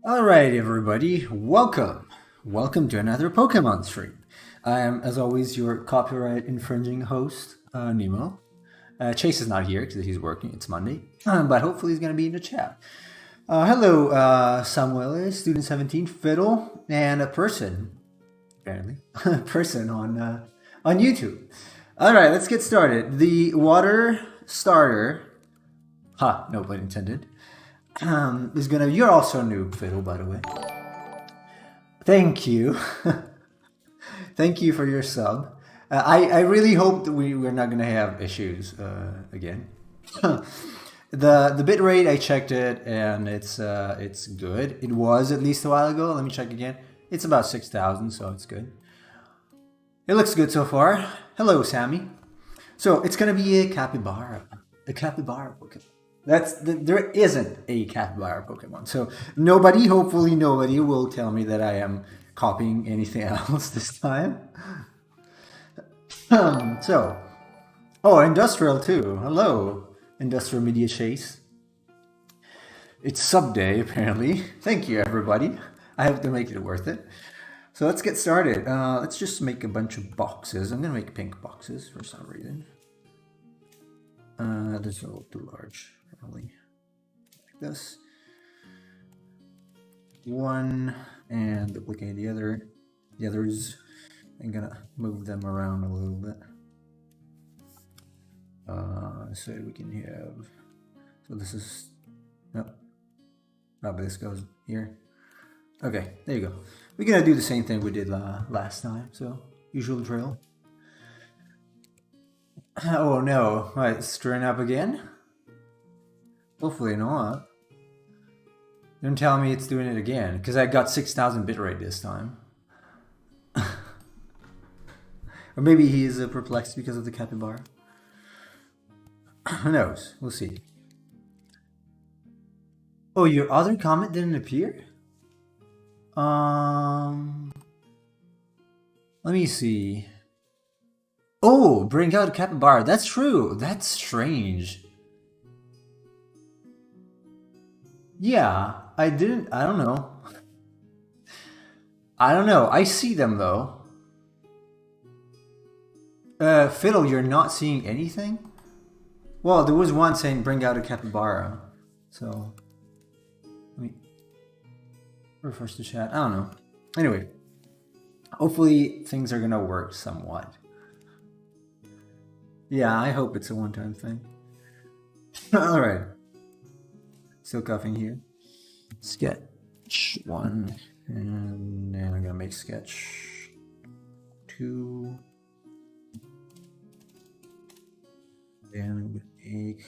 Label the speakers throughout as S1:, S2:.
S1: Alright, everybody, welcome to another Pokemon stream. I am, as always, your copyright infringing host, Nemo. Chase is not here because he's working, it's Monday, but hopefully he's going to be in the chat. Hello, Samuel, Student 17, Fiddle, and a person, apparently, a person on YouTube. Alright, let's get started. The water starter, no pun intended, is gonna. You're also a noob, Fiddle, by the way. Thank you, thank you for your sub. I really hope that we're not gonna have issues again. The bit rate, I checked it and it's good. It was at least a while ago. Let me check again. It's about 6,000, so it's good. It looks good so far. Hello, Sammy. So it's gonna be a capybara Pokemon. There isn't a capybara Pokemon. So hopefully nobody will tell me that I am copying anything else this time. Industrial too. Hello, Industrial Media Chase. It's sub day apparently. Thank you, everybody. I hope to make it worth it. So let's get started. Let's just make a bunch of boxes. I'm gonna make pink boxes for some reason. This is a little too large. Like this. One and duplicate the other. The others, I'm gonna move them around a little bit. So we can have. So this is. No, but this goes here. Okay, there you go. We're gonna do the same thing we did last time. So usual drill. Oh no! Right, stirring up again. Hopefully not. Don't tell me it's doing it again, because I got 6,000 bitrate this time. Or maybe he is perplexed because of the capybara. Who knows? We'll see. Oh, your other comment didn't appear? Let me see. Oh, bring out a capybara. That's true. That's strange. Yeah, I don't know. I see them though. Fiddle, you're not seeing anything? Well, there was one saying bring out a capybara. So, let me refresh the chat. I don't know. Anyway, hopefully things are gonna work somewhat. Yeah, I hope it's a one-time thing. Alright. Still coughing here. Sketch 1. And then I'm gonna make sketch 2. Then I'm gonna make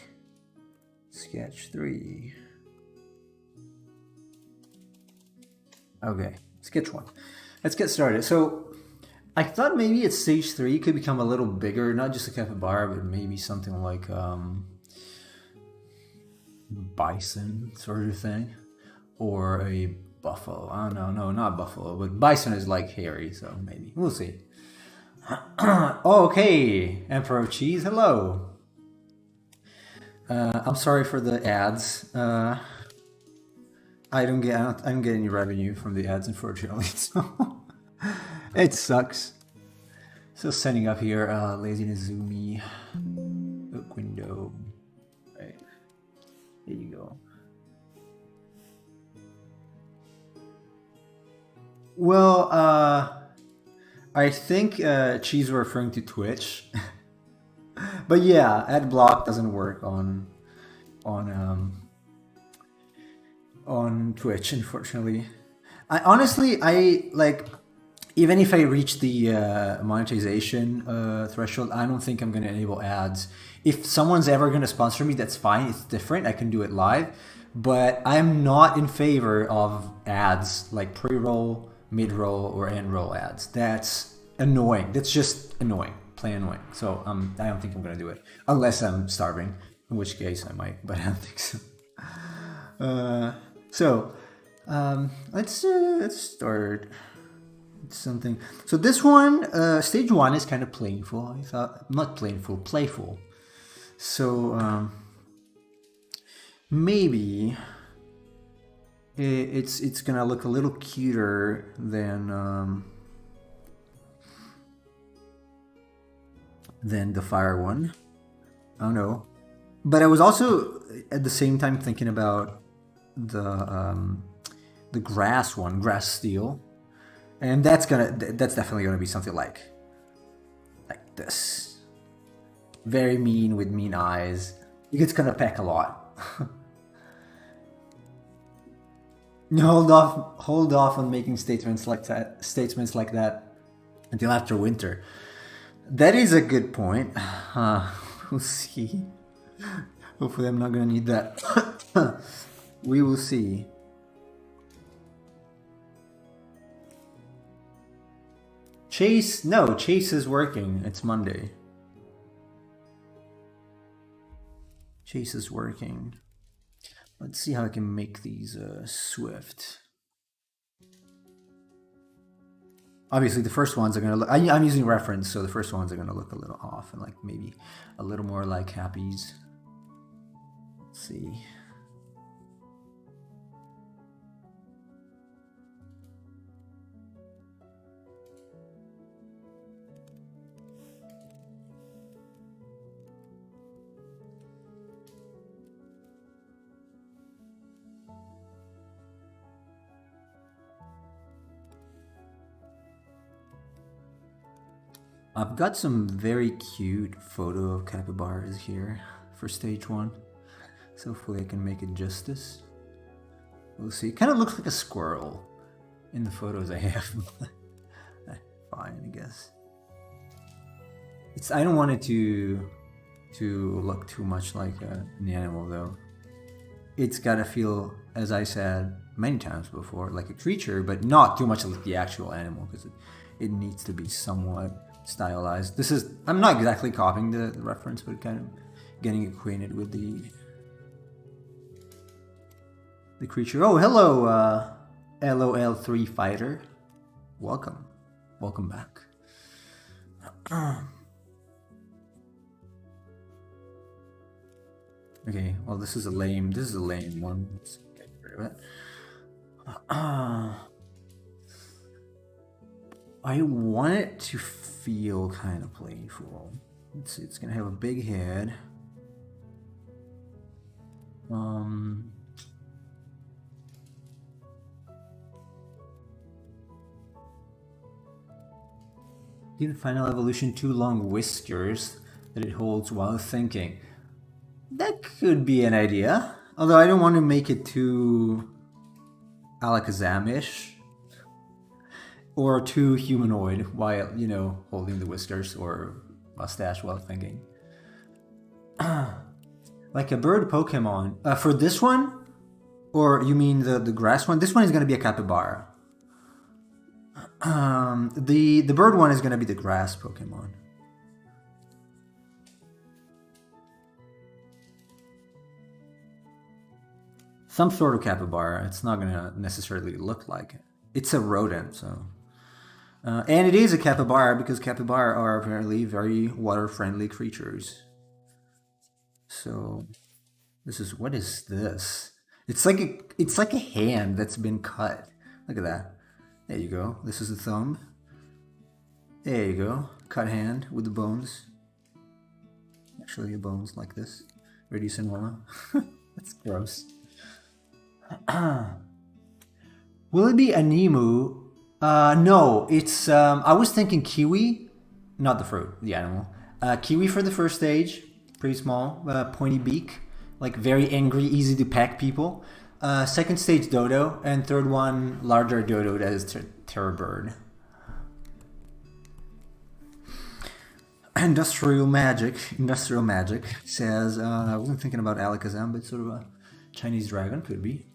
S1: sketch 3. Okay, sketch 1. Let's get started. So I thought maybe at stage 3 could become a little bigger, not just a capybara, but maybe something like bison sort of thing, or a buffalo. I don't know, no, not buffalo, but bison is like hairy, so maybe we'll see. Okay, Emperor Cheese, hello. I'm sorry for the ads. I don't get any revenue from the ads, unfortunately. So it sucks. So setting up here, laziness zoomy, book window. Right. There you go. Well, I think Cheese were referring to Twitch, but yeah, ad block doesn't work on Twitch, unfortunately. I like, even if I reach the monetization threshold, I don't think I'm going to enable ads. If someone's ever going to sponsor me, that's fine. It's different. I can do it live. But I'm not in favor of ads like pre-roll, mid-roll, or end-roll ads. That's annoying. That's just annoying. Plain annoying. So I don't think I'm going to do it. Unless I'm starving, in which case I might. But I don't think so. Let's start something. So this one, stage 1 is kind of playful. I thought, not playful, playful. So maybe it's gonna look a little cuter than the fire one. I don't know. But I was also at the same time thinking about the grass one, grass steel, and that's definitely gonna be something like this, very mean with mean eyes. It's gonna pack a lot. Hold off on making statements like that until after winter. That is a good point. We'll see. Hopefully I'm not gonna need that. We will see. Chase is working. It's Monday. Chase is working. Let's see how I can make these swift. Obviously, the first ones are gonna look. I'm using reference, so the first ones are gonna look a little off and like maybe a little more like Happy's. Let's see. I've got some very cute photo of capybaras here for stage 1. So hopefully I can make it justice. We'll see. It kind of looks like a squirrel in the photos I have. Fine, I guess. I don't want it to look too much like an animal though. It's gotta feel, as I said many times before, like a creature, but not too much like the actual animal, because it needs to be somewhat stylized. I'm not exactly copying the reference, but kind of getting acquainted with the creature. Oh, hello, LOL3 Fighter. Welcome back. Okay, well, this is a lame one. Let's get rid of it. I want it to feel kind of playful. It's gonna have a big head. Give the final evolution 2 long whiskers that it holds while thinking. That could be an idea. Although I don't want to make it too Alakazam-ish. Or too humanoid while, holding the whiskers or mustache while thinking. Like a bird Pokemon. For this one? Or you mean the grass one? This one is going to be a capybara. The bird one is going to be the grass Pokemon. Some sort of capybara. It's not going to necessarily look like it. It's a rodent, so... and it is a capybara because capybara are apparently very water-friendly creatures. So, what is this? It's like a hand that's been cut. Look at that. There you go. This is the thumb. There you go. Cut hand with the bones. Actually, the bones like this. Radius and Roma. That's gross. Will it be Animu? No, it's, I was thinking kiwi, not the fruit, the animal. Kiwi for the first stage, pretty small, pointy beak, like very angry, easy to pack people. Second stage dodo, and third one, larger dodo that is terror bird. Industrial Magic says, I wasn't thinking about Alakazam, but sort of a Chinese dragon, could be.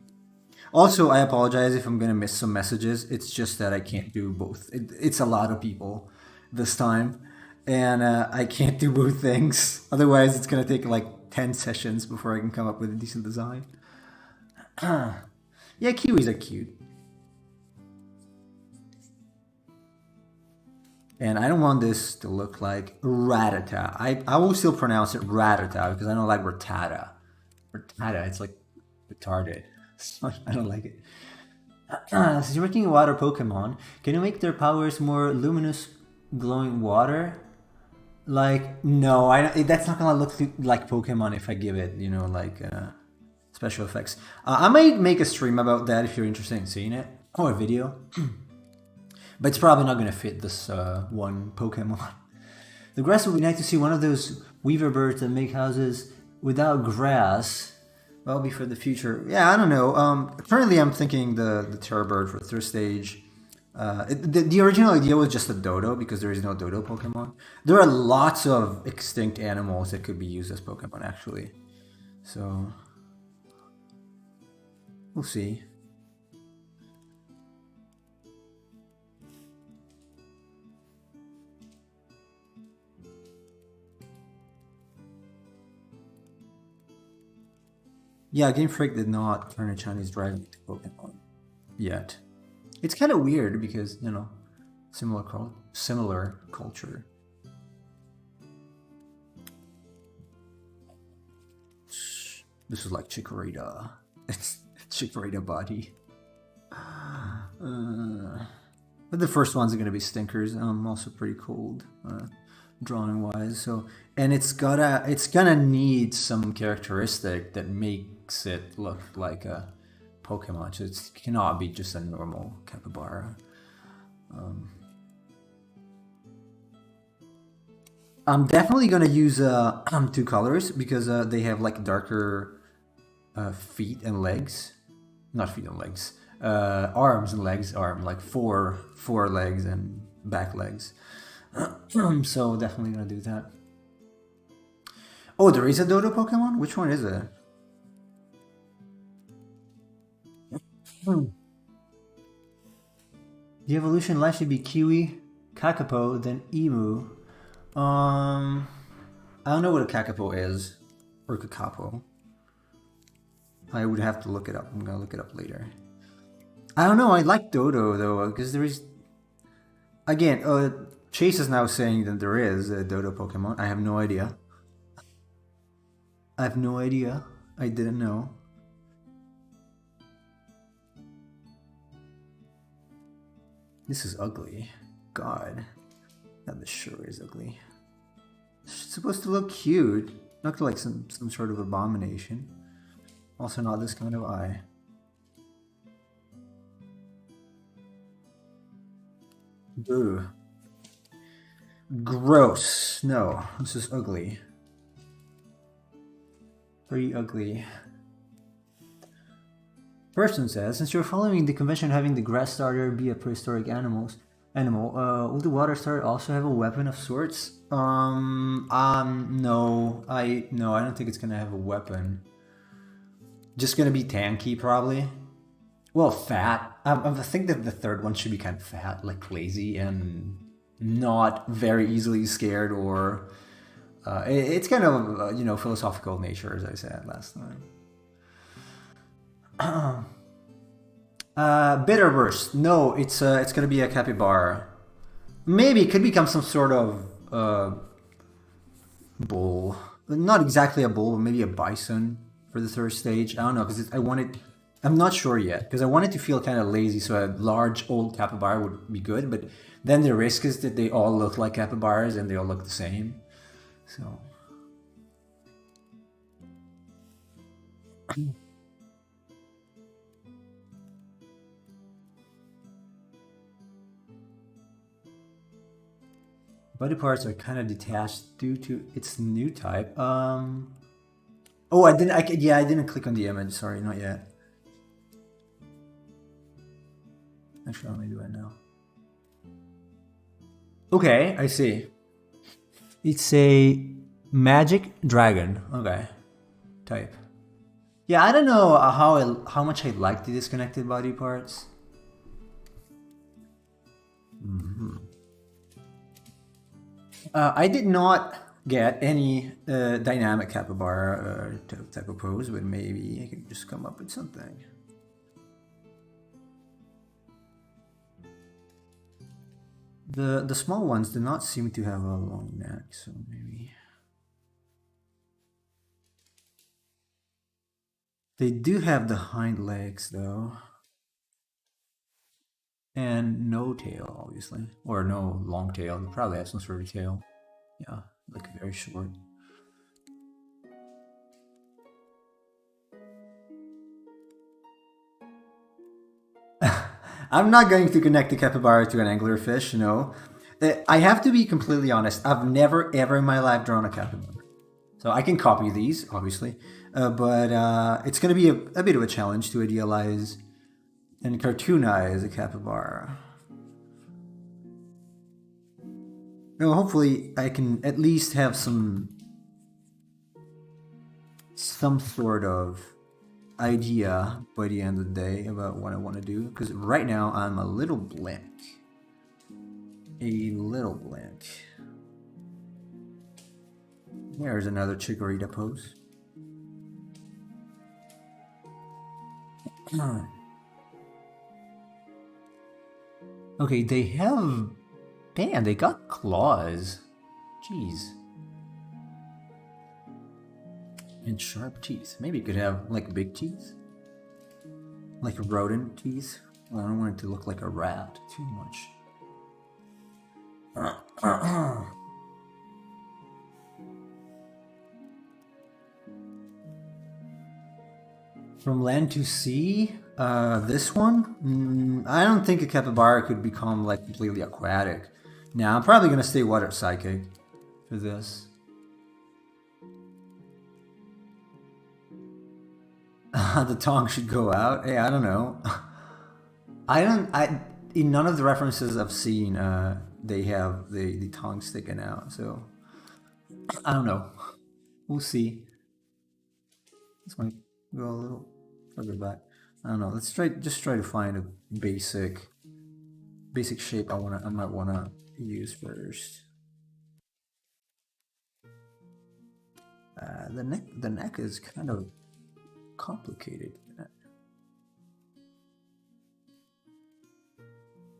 S1: Also, I apologize if I'm going to miss some messages. It's just that I can't do both. It's a lot of people this time, and I can't do both things. Otherwise, it's going to take like 10 sessions before I can come up with a decent design. Yeah, kiwis are cute. And I don't want this to look like Rattata. I will still pronounce it Rattata because I don't like Rattata. Rattata, it's like retarded. I don't like it. Since you're making a water Pokemon, can you make their powers more luminous, glowing water? Like, no, that's not gonna look like Pokemon if I give it, like special effects. I might make a stream about that if you're interested in seeing it, or a video. But it's probably not gonna fit this one Pokemon. The grass would be nice to see one of those weaver birds that make houses without grass. Well, be for the future. Yeah, I don't know. Currently, I'm thinking the Terra Bird for third stage. The original idea was just a dodo because there is no dodo Pokemon. There are lots of extinct animals that could be used as Pokemon, actually. So, we'll see. Yeah, Game Freak did not turn a Chinese driving into Pokemon yet. It's kind of weird because, similar culture. This is like Chikorita. It's Chikorita body. But the first ones are going to be stinkers. Also pretty cold, drawing wise. So, and it's gonna need some characteristic that makes it look like a Pokemon. So it cannot be just a normal capybara. I'm definitely gonna use two colors because they have like darker feet and legs. Not feet and legs. Arms and legs. Like four legs and back legs. So definitely gonna do that. Oh, there is a Dodo Pokemon? Which one is it? The evolution life should be Kiwi, Kakapo, then Emu. I don't know what a Kakapo is, or Kakapo. I would have to look it up. I'm gonna look it up later. I don't know. I like Dodo though, because there is. Again, Chase is now saying that there is a Dodo Pokemon. I have no idea. I didn't know. This is ugly. God. That sure is ugly. It's supposed to look cute. Not like some sort of abomination. Also not this kind of eye. Ugh. Gross. No, this is ugly. Pretty ugly. Person says, since you're following the convention of having the grass starter be a prehistoric animal, will the water starter also have a weapon of sorts? No, I don't think it's gonna have a weapon. Just gonna be tanky, probably. Well, fat. I think that the third one should be kind of fat, like lazy and not very easily scared, or it's kind of philosophical nature, as I said last time. Bitterburst. No, it's gonna be a capybara. Maybe it could become some sort of bull. Not exactly a bull, but maybe a bison for the third stage. I don't know, because I'm not sure yet, because I wanted to feel kind of lazy, so a large old capybara would be good, but then the risk is that they all look like capybaras and they all look the same. So. Body parts are kind of detached due to its new type. Oh, I didn't click on the image. Sorry, not yet. Actually, let me do it now. Okay, I see. It's a magic dragon. Okay, type. Yeah, I don't know how much I like the disconnected body parts. I did not get any dynamic capybara type of pose, but maybe I can just come up with something. The small ones do not seem to have a long neck, so maybe. They do have the hind legs though. And no tail, obviously. Or no long tail. They probably have some sort of tail. Yeah, like very short. I'm not going to connect the capybara to an anglerfish, no. I have to be completely honest. I've never ever in my life drawn a capybara. So I can copy these, obviously. But it's going to be a bit of a challenge to idealize and cartoonize a capybara. No, hopefully I can at least have some sort of idea by the end of the day about what I want to do, because right now I'm a little blank. There's another Chikorita pose. Okay, they have... Damn, they got claws. Jeez. And sharp teeth. Maybe it could have, like, big teeth? Like rodent teeth? Well, I don't want it to look like a rat too much. From land to sea? This one? I don't think a capybara could become, like, completely aquatic. Now, I'm probably gonna stay water psychic for this. The tongue should go out. Hey, I don't know. In none of the references I've seen, they have the tongue sticking out. So I don't know. We'll see. This might go a little further back. I don't know. Let's just try to find a basic shape I might wanna use first. The neck is kind of complicated.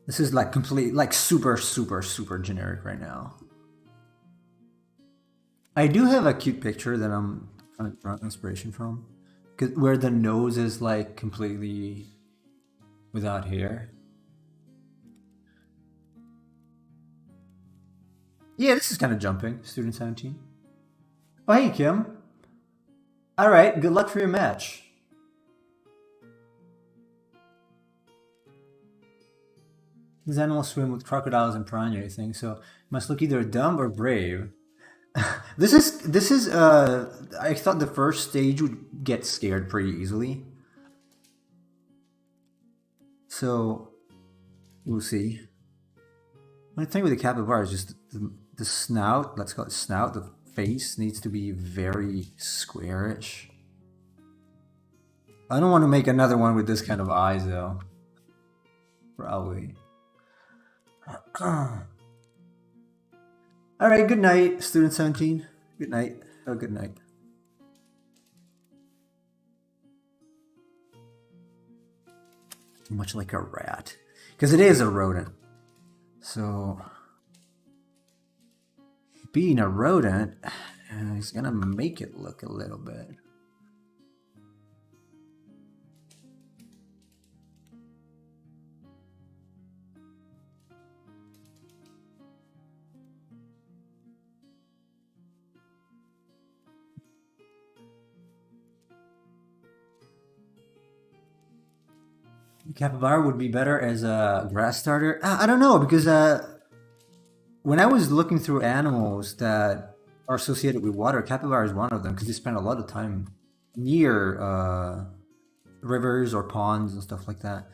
S1: This is like super generic right now. I do have a cute picture that I'm trying to draw inspiration from, where the nose is like completely without hair. Yeah, this is kind of jumping. Student 17. Oh, hey, Kim. All right, good luck for your match. These animals swim with crocodiles and piranha, I think, so must look either dumb or brave. This is I thought the first stage would get scared pretty easily. So we'll see. The thing with the capybara is just the snout, let's call it snout, the face needs to be very squarish. I don't want to make another one with this kind of eyes though. Probably. Alright, good night, student 17. Good night. Oh, good night. Much like a rat. Because it is a rodent. So, being a rodent is gonna make it look a little bit. Capybara would be better as a grass starter. I don't know, because when I was looking through animals that are associated with water, capybara is one of them, because they spend a lot of time near rivers or ponds and stuff like that.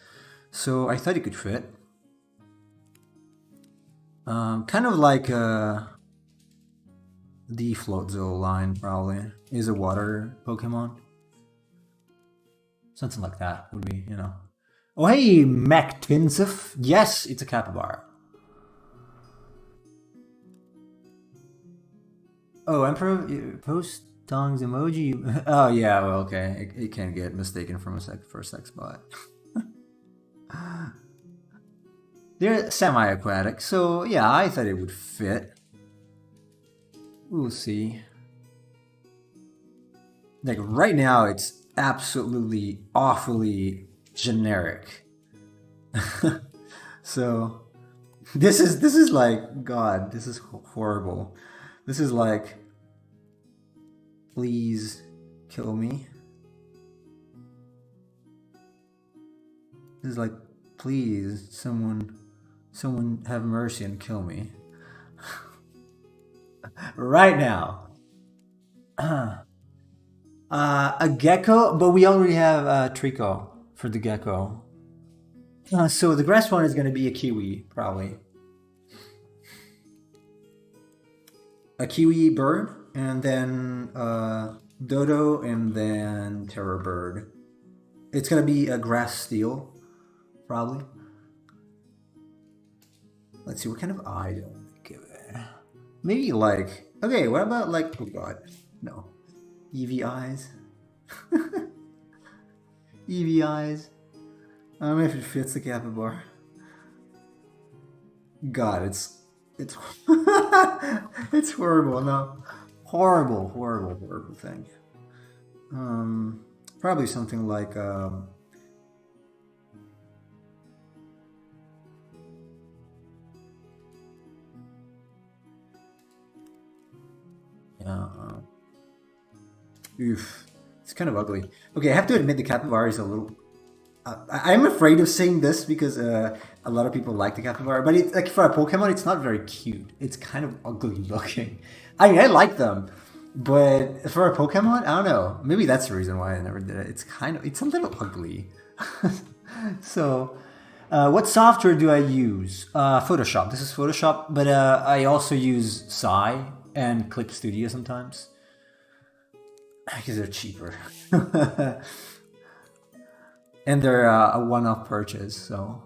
S1: So I thought it could fit. Kind of like the Floatzel line probably is a water Pokemon. Something like that would be, you know. Oh, hey, MacTinsif. Yes, it's a capybara. Oh, Emperor post tongues emoji. Oh, yeah, well, okay. It can get mistaken for a sex bot. They're semi-aquatic, so yeah, I thought it would fit. We'll see. Like, right now, it's absolutely awfully generic. So this is like God. This is horrible. This is like, please kill me. This is like, please, someone have mercy and kill me right now. A gecko, but we already have Trico for the gecko. So the grass one is going to be a kiwi, probably. A kiwi bird, and then dodo, and then terror bird. It's going to be a grass steel, probably. Let's see, what kind of eye do I give it? Maybe like, okay, what about like, oh god, no. Eevee eyes. Eevee eyes. I don't know if it fits the capybara. God, it's it's horrible. No, horrible thing. Probably something like oof, it's kind of ugly. Okay, I have to admit the capybara is a little. I'm afraid of saying this because a lot of people like the capybara, but it's like for a Pokemon, it's not very cute. It's kind of ugly looking. I mean, I like them, but for a Pokemon, I don't know. Maybe that's the reason why I never did it. It's a little ugly. So, what software do I use? Photoshop. This is Photoshop, but I also use Psy and Clip Studio sometimes because they're cheaper. And they're a one-off purchase, so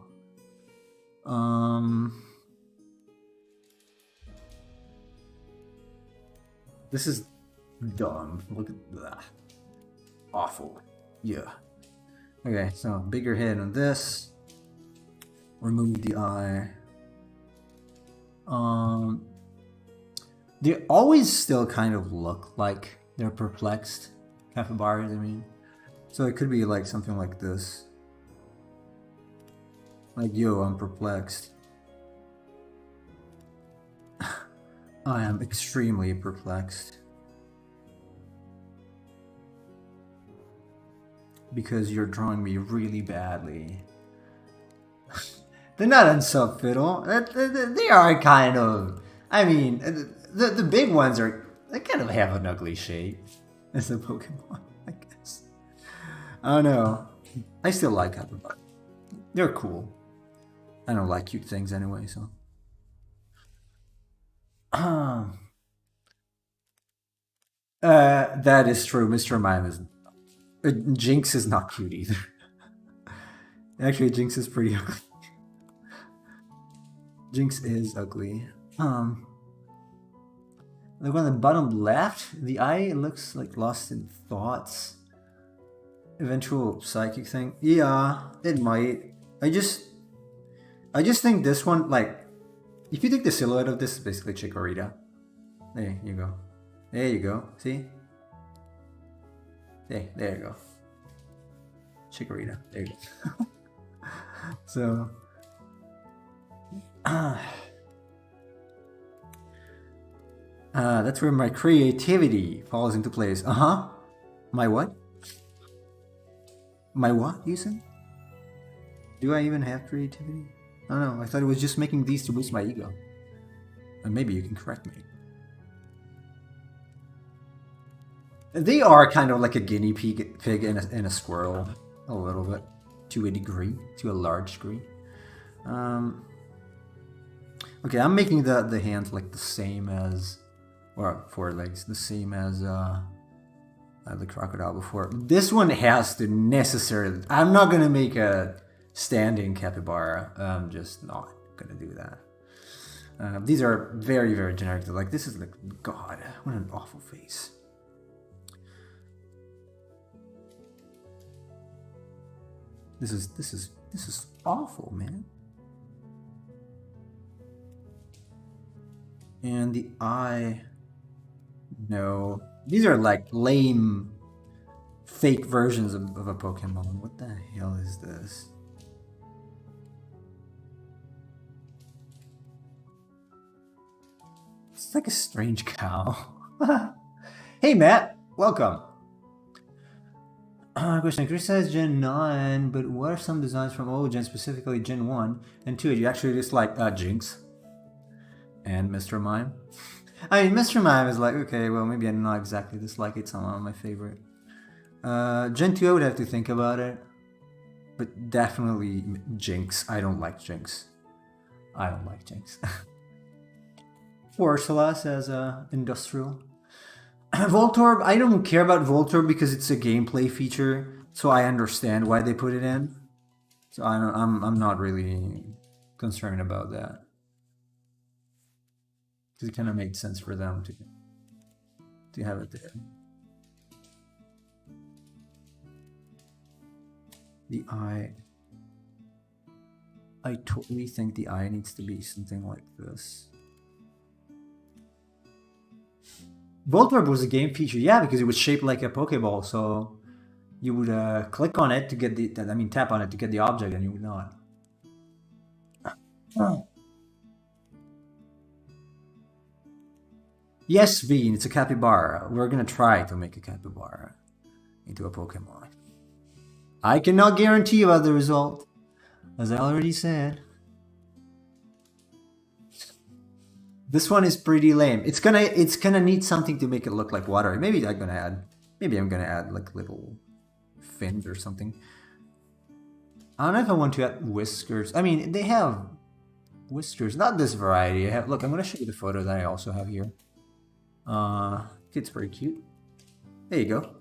S1: this is dumb. Look at that. Awful. Yeah. Okay, so bigger head on this. Remove the eye. They always still kind of look like they're perplexed capybaras, I mean. So it could be like something like this. Like, yo, I'm perplexed. I am extremely perplexed. Because you're drawing me really badly. They're not unsubtle. They are kind of... I mean, the big ones are... They kind of have an ugly shape. As a Pokemon, I guess. I don't know. I still like capybara. They're cool. I don't like cute things anyway, so. That is true. Mr. Mime is. Jinx is not cute either. Actually, Jinx is pretty ugly. Jinx is ugly. Look on the bottom left, the eye looks like lost in thoughts. Eventual psychic thing. Yeah, it might. I just think this one, like, if you take the silhouette of this, it's basically Chikorita. There you go. There you go. See? Hey, there you go. Chikorita. There you go. So, that's where my creativity falls into place. My what? My what, you said? Do I even have creativity? I don't know. I thought it was just making these to boost my ego. And maybe you can correct me. They are kind of like a guinea pig and a squirrel. A little bit. To a degree. To a large degree. Okay, I'm making the hands like the same as... Or four legs. The same as the crocodile before. This one has to necessarily... I'm not going to make a standing capybara. I'm just not going to do that. These are very, very generic. Like, this is like... God, what an awful face. This is awful, man. And the eye... No. These are like lame fake versions of a Pokemon. What the hell is this? It's like a strange cow. Hey Matt, welcome. Question: Chris says Gen 9, but what are some designs from old Gen, specifically Gen 1 and 2? Do you actually just like Jinx and Mr. Mime? I mean, Mr. Mime is like, okay, well, maybe I not exactly dislike it. It's not one of my favorite. Gen 2, I would have to think about it. But definitely Jinx. I don't like Jinx. I don't like Jinx. Ursula says Industrial. Voltorb, I don't care about Voltorb because it's a gameplay feature, so I understand why they put it in. So I'm not really concerned about that. Because it kind of made sense for them to have it there. The eye. I totally think the eye needs to be something like this. Voltorb was a game feature, yeah, because it was shaped like a Pokeball, so you would click on it to get tap on it to get the object, and you would not. Yes, Veen, it's a capybara. We're gonna try to make a capybara into a Pokemon. I cannot guarantee about the result, as I already said. This one is pretty lame. It's gonna need something to make it look like water. Maybe I'm gonna add like little fins or something. I don't know if I want to add whiskers. I mean, they have whiskers, not this variety. Look, I'm gonna show you the photo that I also have here. It's pretty cute. There you go.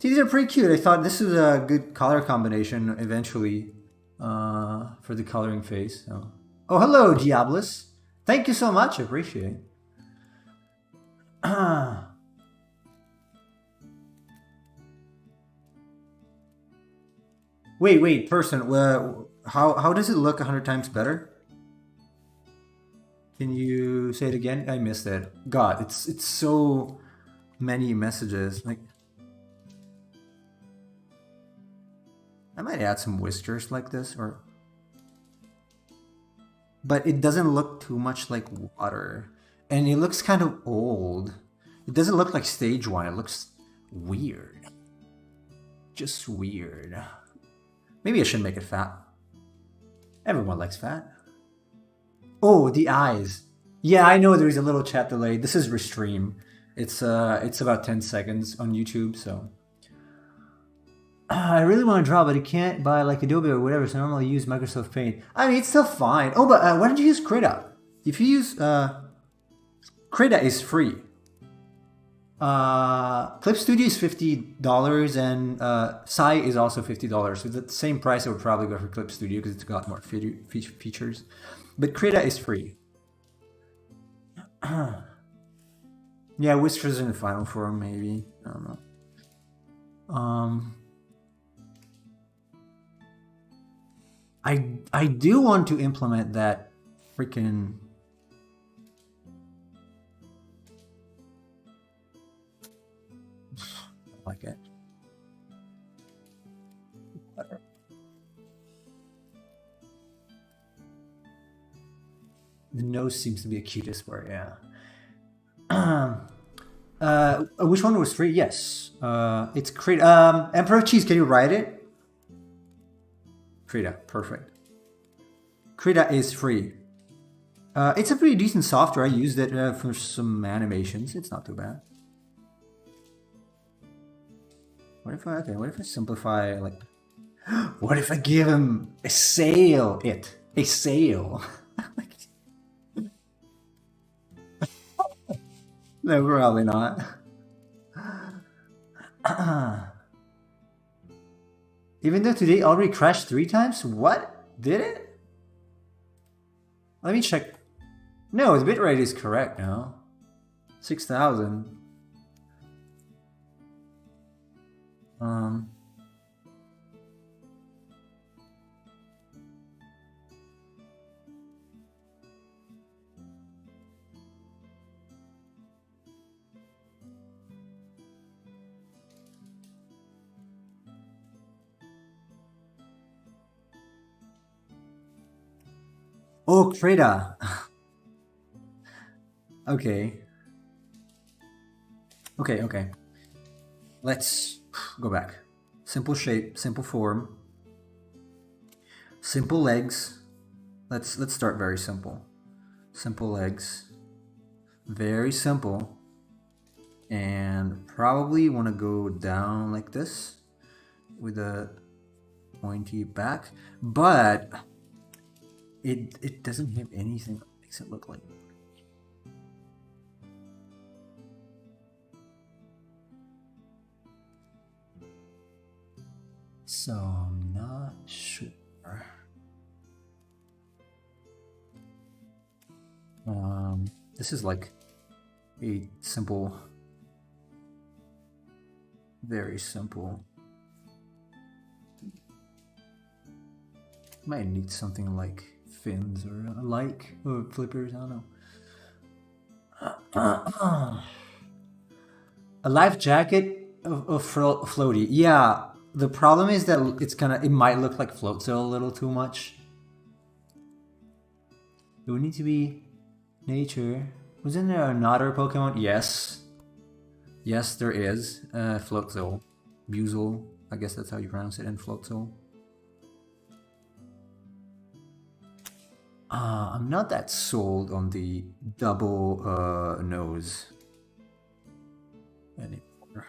S1: These are pretty cute. I thought this is a good color combination eventually for the coloring phase. So. Oh, hello, Diabolus. Thank you so much. I appreciate it. Wait, person. How does it look 100 times better? Can you say it again? I missed it. God, it's so many messages. Like, I might add some whiskers like this, but it doesn't look too much like water, and it looks kind of old. It doesn't look like stage 1. It looks weird. Just weird. Maybe I should make it fat. Everyone likes fat. Oh, the eyes. Yeah, I know there's a little chat delay. This is Restream. It's about 10 seconds on YouTube, so. I really want to draw, but I can't buy like Adobe or whatever, so I normally use Microsoft Paint. I mean, it's still fine. Oh, but why don't you use Krita? If you use... Krita is free. Clip Studio is $50, and Sai is also $50. So at the same price, I would probably go for Clip Studio because it's got more features. But Krita is free. Yeah, Whiskers in the final form, maybe. I don't know. I do want to implement that freaking... I like it. The nose seems to be the cutest part, yeah. Which one was free? Yes. It's Krita. Emperor Cheese, can you write it? Krita, perfect. Krita is free. It's a pretty decent software. I used it for some animations. It's not too bad. What if I simplify, like... What if I give him a sail? A sail. No, probably not. Even though today already crashed 3 times? What? Did it? Let me check. No, the bitrate is correct now. 6,000. Oh, Krita. Okay. Okay. Let's go back. Simple shape, simple form, simple legs. Let's start very simple. Simple legs. Very simple. And probably want to go down like this with a pointy back, but it doesn't have anything that makes it look like. So I'm not sure. This is like a simple, very simple. Might need something like fins or like or flippers. I don't know. A life jacket of floaty. Yeah. The problem is that it might look like float sail a little too much. It would need to be nature. Wasn't there another Pokemon? Yes. Yes, there is. Floatzel. Buzel. I guess that's how you pronounce it in Floatzel. I'm not that sold on the double nose anymore.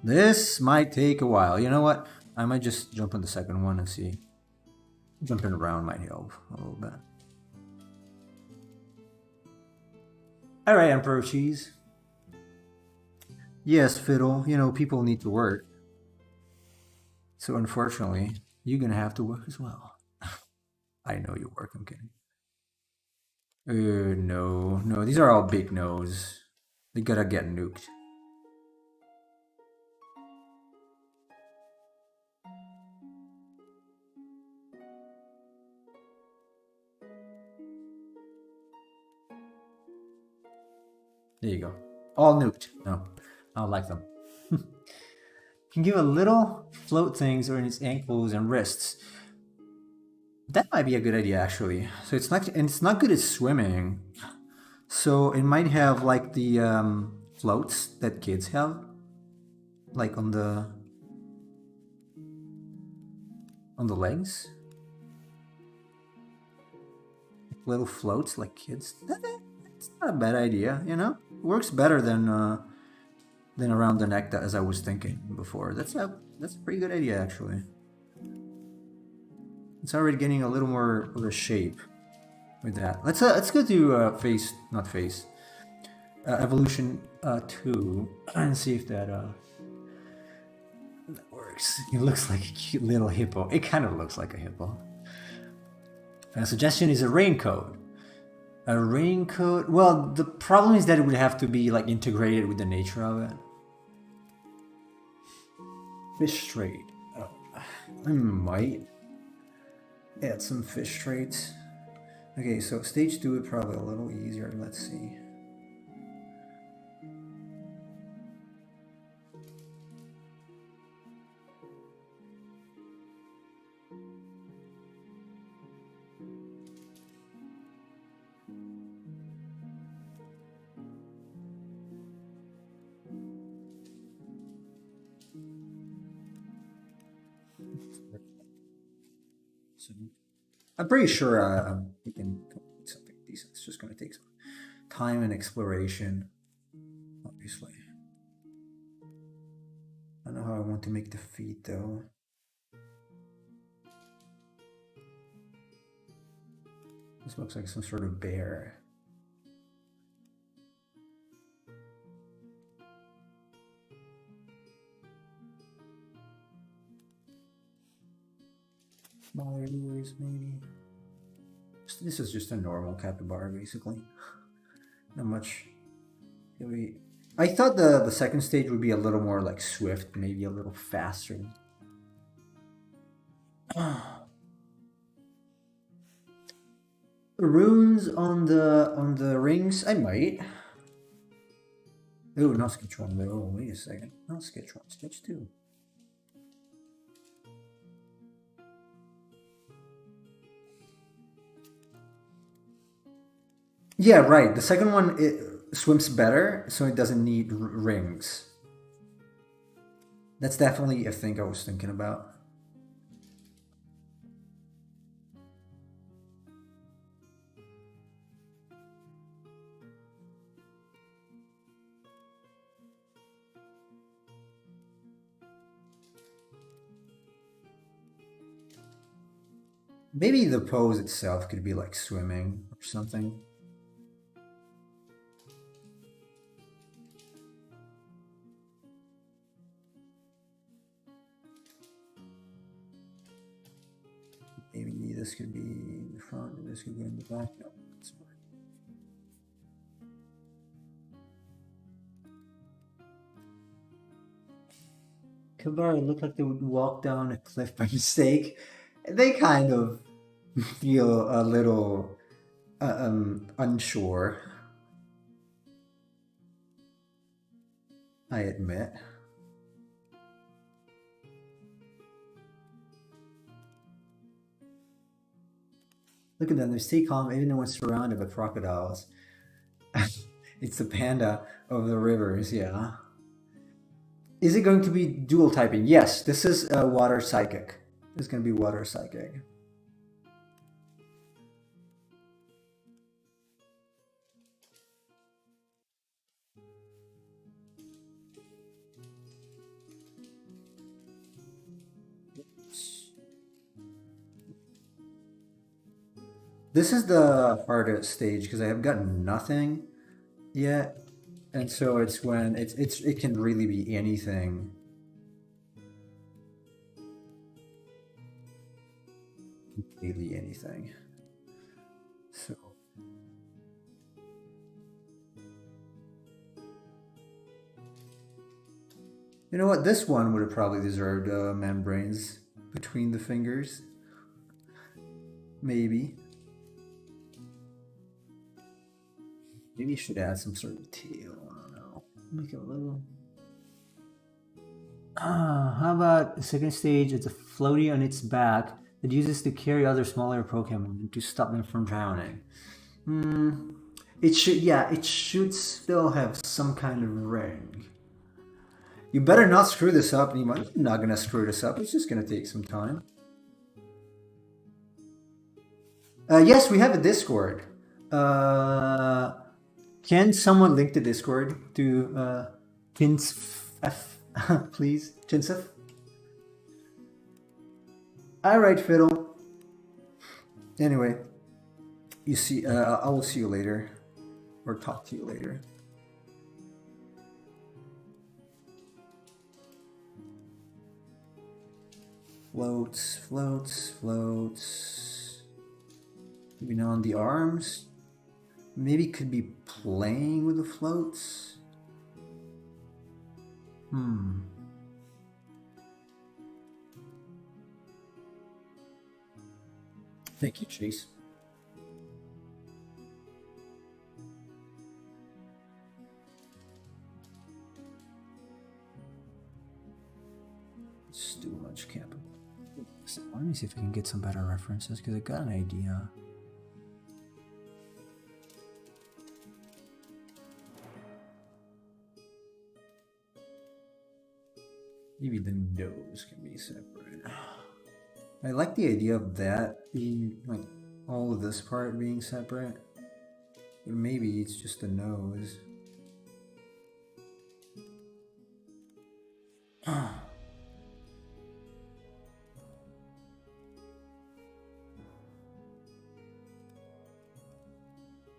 S1: This might take a while. You know what? I might just jump on the second one and see. Jumping around might help a little bit. Alright, Emperor Cheese. Yes, Fiddle, you know, people need to work. So unfortunately, you're gonna have to work as well. I know you work, I'm kidding. No, these are all big no's. They gotta get nuked. There you go. All nuked. No, I don't like them. Can give a little float things or in its ankles and wrists. That might be a good idea, actually. So it's not good at swimming. So it might have like the floats that kids have, like on the legs. Little floats like kids. It's not a bad idea, you know. It works better than around the neck, as I was thinking before. That's a pretty good idea, actually. It's already getting a little more of a shape with that. Let's go to evolution 2 and see if that works. It looks like a cute little hippo. It kind of looks like a hippo. A suggestion is a raincoat. A raincoat. Well, the problem is that it would have to be like integrated with the nature of it. Fish trade. Oh, I might add some fish traits. Okay, so stage 2 is probably a little easier. Let's see. So I'm pretty sure we can complete something decent. It's just going to take some time and exploration, obviously. I don't know how I want to make the feet, though. This looks like some sort of bear. Smaller ears, maybe. This is just a normal capybara, basically. Not much. I thought the second stage would be a little more like swift, maybe a little faster. Runes on the rings, I might. Oh, not sketch 1 though. Oh, wait a second. Not sketch 1, sketch 2. Yeah, right. The second one it swims better, so it doesn't need rings. That's definitely a thing I was thinking about. Maybe the pose itself could be like swimming or something. Maybe this could be in the front, and this could be in the back. No, that's fine. Kabari looked like they would walk down a cliff by mistake. They kind of feel a little unsure, I admit. Look at them, they stay calm even when surrounded by crocodiles. It's the panda of the rivers, yeah. Is it going to be dual typing? Yes, this is water psychic. It's going to be water psychic. This is the hardest stage because I have gotten nothing yet, and so it's when it can really be anything. Completely anything. So you know what? This one would have probably deserved membranes between the fingers. Maybe. Maybe you should add some sort of tail. I don't know. Make it a little. How about the second stage? It's a floaty on its back that uses to carry other smaller Pokemon to stop them from drowning. Hmm. It should, yeah, it should still have some kind of ring. You better not screw this up. You might not gonna screw this up. It's just gonna take some time. Yes, we have a Discord. Uh, can someone link the Discord to Tinsf, please? Tinsf? Alright, Fiddle. Anyway, you see, I will see you later. Or talk to you later. Floats, floats, floats. Maybe not on the arms. Maybe could be playing with the floats. Thank you, Chase. It's too much camp. Let me see if I can get some better references because I got an idea. Maybe the nose can be separate. I like the idea of that being like all of this part being separate. But maybe it's just the nose.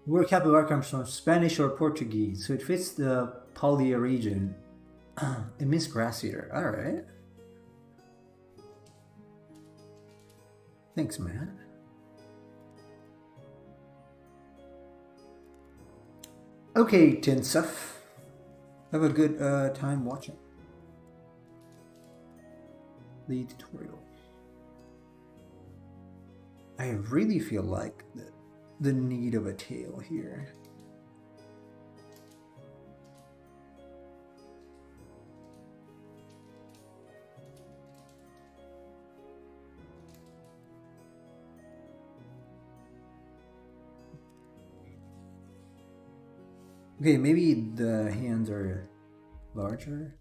S1: The word capybara comes from Spanish or Portuguese, so it fits the Puglia region. It means grass eater. Alright. Thanks, man. Okay, Tinsuf. Have a good time watching the tutorial. I really feel like the need of a tail here. Okay, maybe the hands are larger,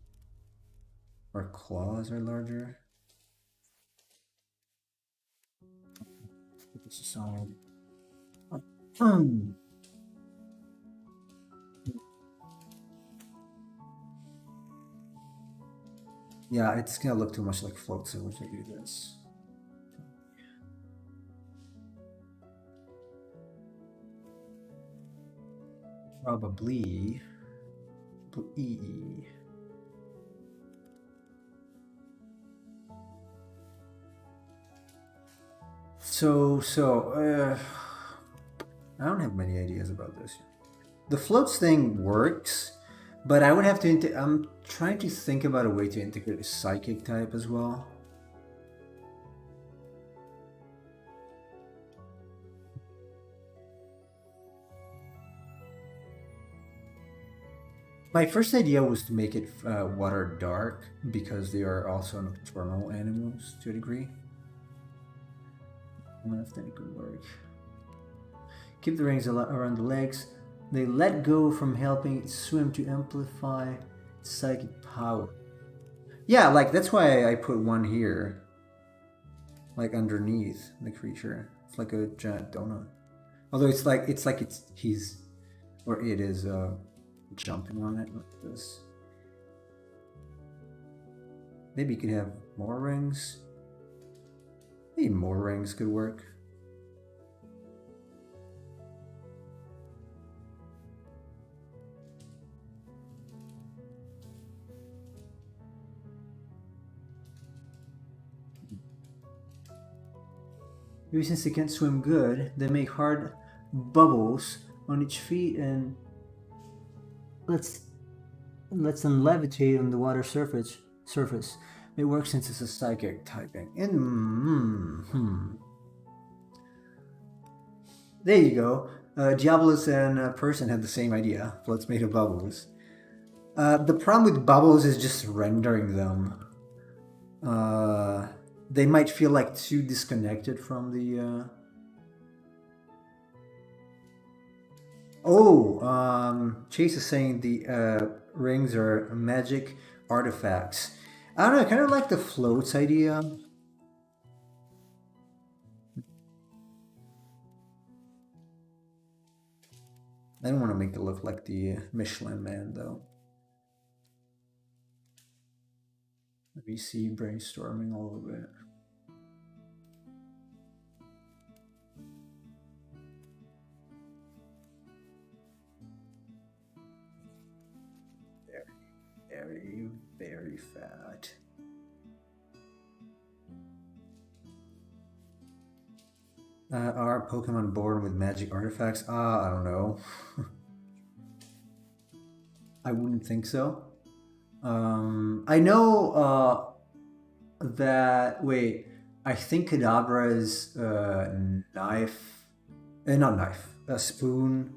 S1: or claws are larger. Put this aside. Hmm. Yeah, it's gonna look too much like floats if I do this. Probably. E. So, I don't have many ideas about this. The floats thing works, but I would have to. I'm trying to think about a way to integrate a psychic type as well. My first idea was to make it water dark because they are also nocturnal animals to a degree. I don't know if that could work. Keep the rings around the legs. They let go from helping it swim to amplify its psychic power. Yeah, like that's why I put one here, like underneath the creature. It's like a giant donut. Although it's he's or it is jumping on it like this. Maybe you could have more rings. Maybe more rings could work. Maybe since they can't swim good, they make hard bubbles on each feet and lets lets them levitate on the water surface. It works since it's a psychic typing. And there you go. Diabolus and Person had the same idea. Floats made of bubbles. The problem with bubbles is just rendering them. They might feel like too disconnected from the. Chase is saying the rings are magic artifacts. I don't know. I kind of like the floats idea. I don't want to make it look like the Michelin Man though. VC brainstorming all of it. Very, very fat. Are Pokemon born with magic artifacts? I don't know. I wouldn't think so. I know that. Wait, I think Kadabra's knife, not knife, a spoon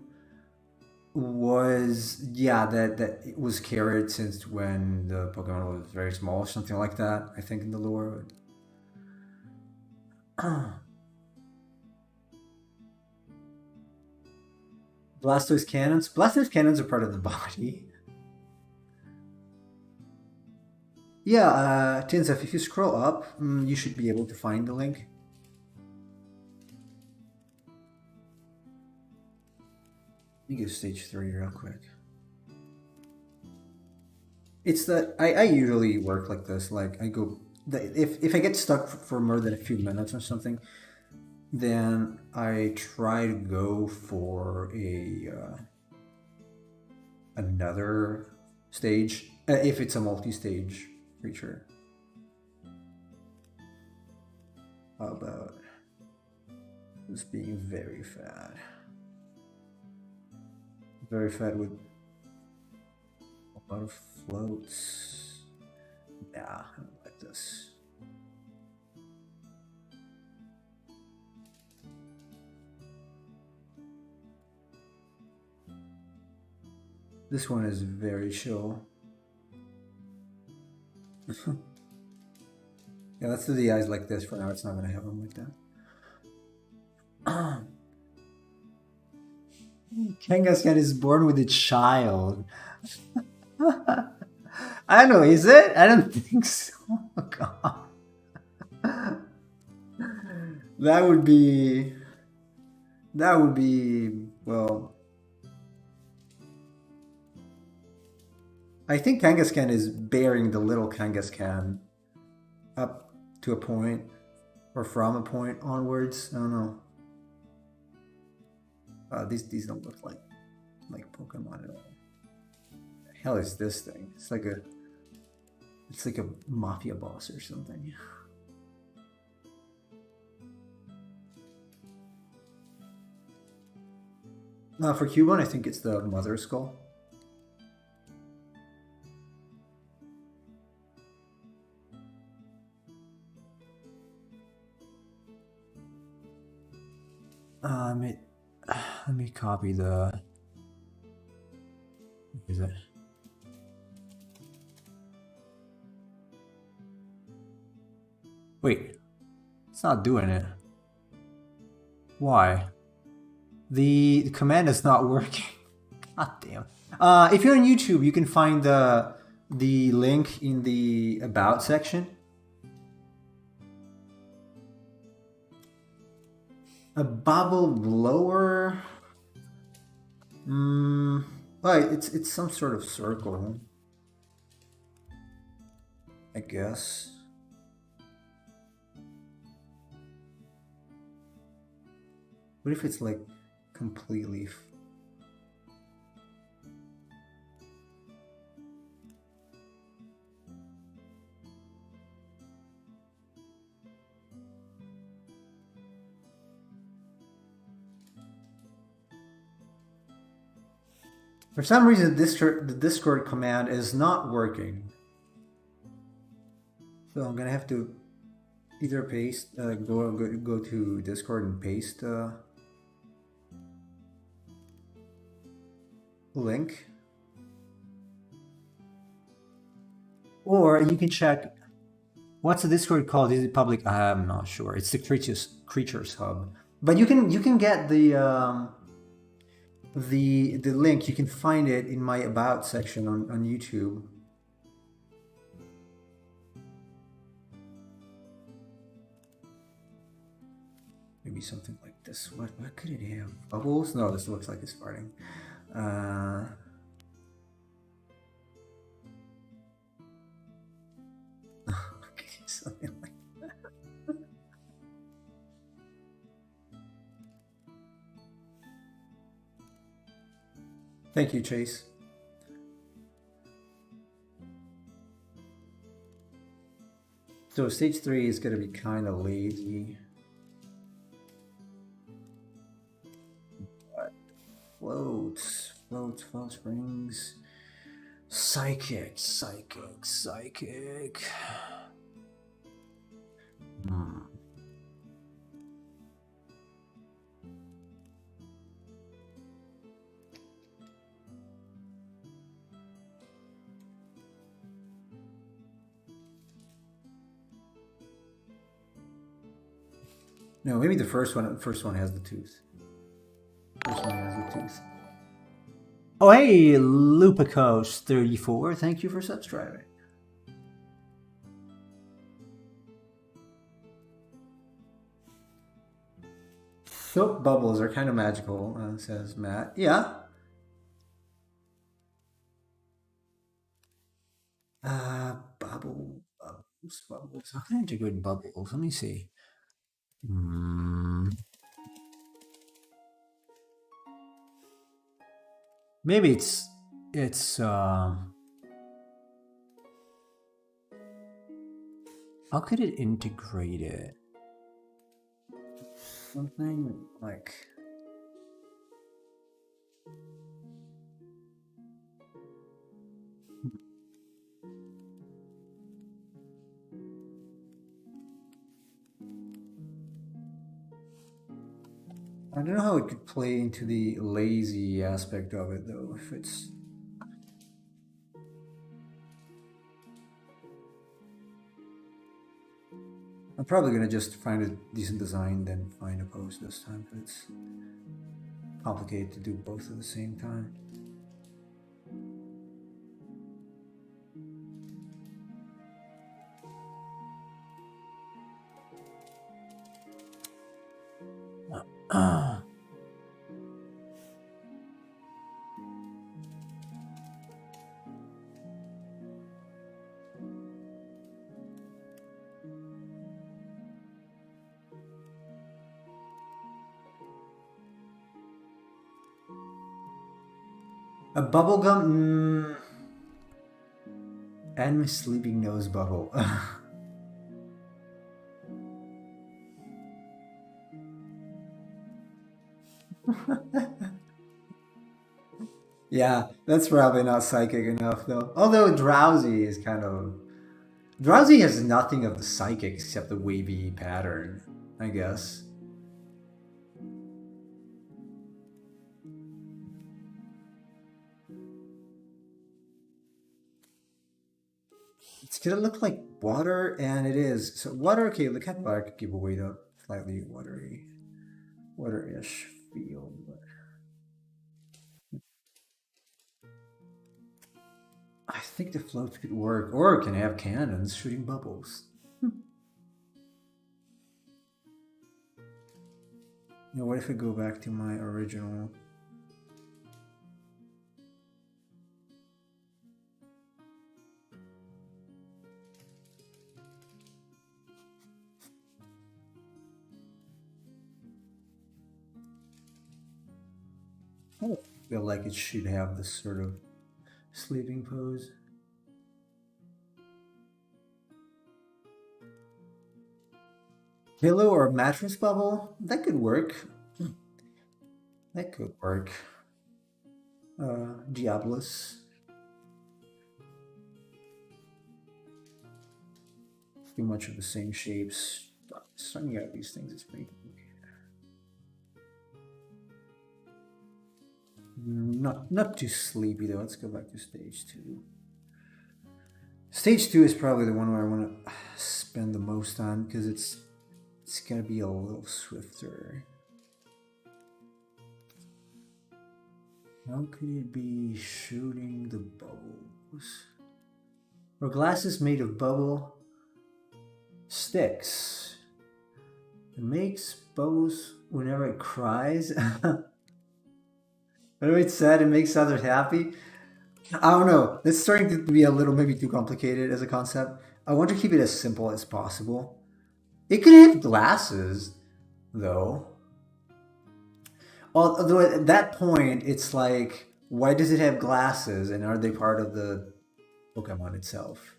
S1: was that it was carried since when the Pokemon was very small, or something like that. I think in the lore. Blastoise cannons. Blastoise cannons are part of the body. Yeah, Tinsef, if you scroll up, you should be able to find the link. Let me go stage 3 real quick. It's that I usually work like this. Like I go, if I get stuck for more than a few minutes or something, then I try to go for a another stage if it's a multi-stage creature. How about this being very fat? Very fat with a lot of floats. Nah, I don't like this. This one is very chill. Yeah, let's do the eyes like this for now. It's not going to have them like that. Kangaskhan is born with a child. I don't know, is it? I don't think so. Oh, God. That would be... That would be... Well... I think Kangaskhan is bearing the little Kangaskhan up to a point, or from a point onwards. I don't know. These don't look like Pokemon at all. The hell is this thing? It's like a mafia boss or something. For Cubone, I think it's the Mother Skull. Let me copy the... What is it? Wait, it's not doing it. Why? The command is not working. God damn. If you're on YouTube, you can find the link in the About section. A bubble blower? Well, it's some sort of circle, I guess. What if it's like completely... For some reason, the Discord command is not working. So I'm gonna have to either paste, go to Discord and paste link, or you can check. What's the Discord called? Is it public? I'm not sure. It's the Creatures Hub. But you can get the link. You can find it in my About section on YouTube. Maybe something like this. What could it have? Bubbles? No, this looks like it's farting. Okay, something like that. Thank you, Chase. So stage 3 is gonna be kind of lazy. Floats, springs. Psychic. No, maybe the first one has the tooth. Oh, hey, Lupacos34, thank you for subscribing. Soap bubbles are kind of magical, says Matt. Yeah. Bubbles. How can I integrate bubbles? Let me see. Maybe it's how could it integrate it? Something like I don't know how it could play into the lazy aspect of it, though, if it's... I'm probably going to just find a decent design, then find a pose this time, but it's complicated to do both at the same time. A bubble gum? And my sleeping nose bubble. Yeah, that's probably not psychic enough though. Although drowsy is kind of... Drowsy has nothing of the psychic except the wavy pattern, I guess. It's gonna look like water, and it is. So water, okay, the capybara could give away the slightly watery, water-ish feel. But I think the floats could work, or it can have cannons shooting bubbles. You know, what if I go back to my original? I feel like it should have this sort of sleeping pose. Pillow or mattress bubble? That could work. That could work. Diablos. Too much of the same shapes. Starting out these things is pretty complicated. Not too sleepy though. Let's go back to stage 2. Stage 2 is probably the one where I want to spend the most on because it's gonna be a little swifter. How could it be shooting the bubbles? Or glasses made of bubble sticks. It makes bubbles whenever it cries. Whenever it's sad, it makes others happy. I don't know. It's starting to be a little maybe too complicated as a concept. I want to keep it as simple as possible. It could have glasses, though. Although at that point, it's like, why does it have glasses, and are they part of the Pokemon itself?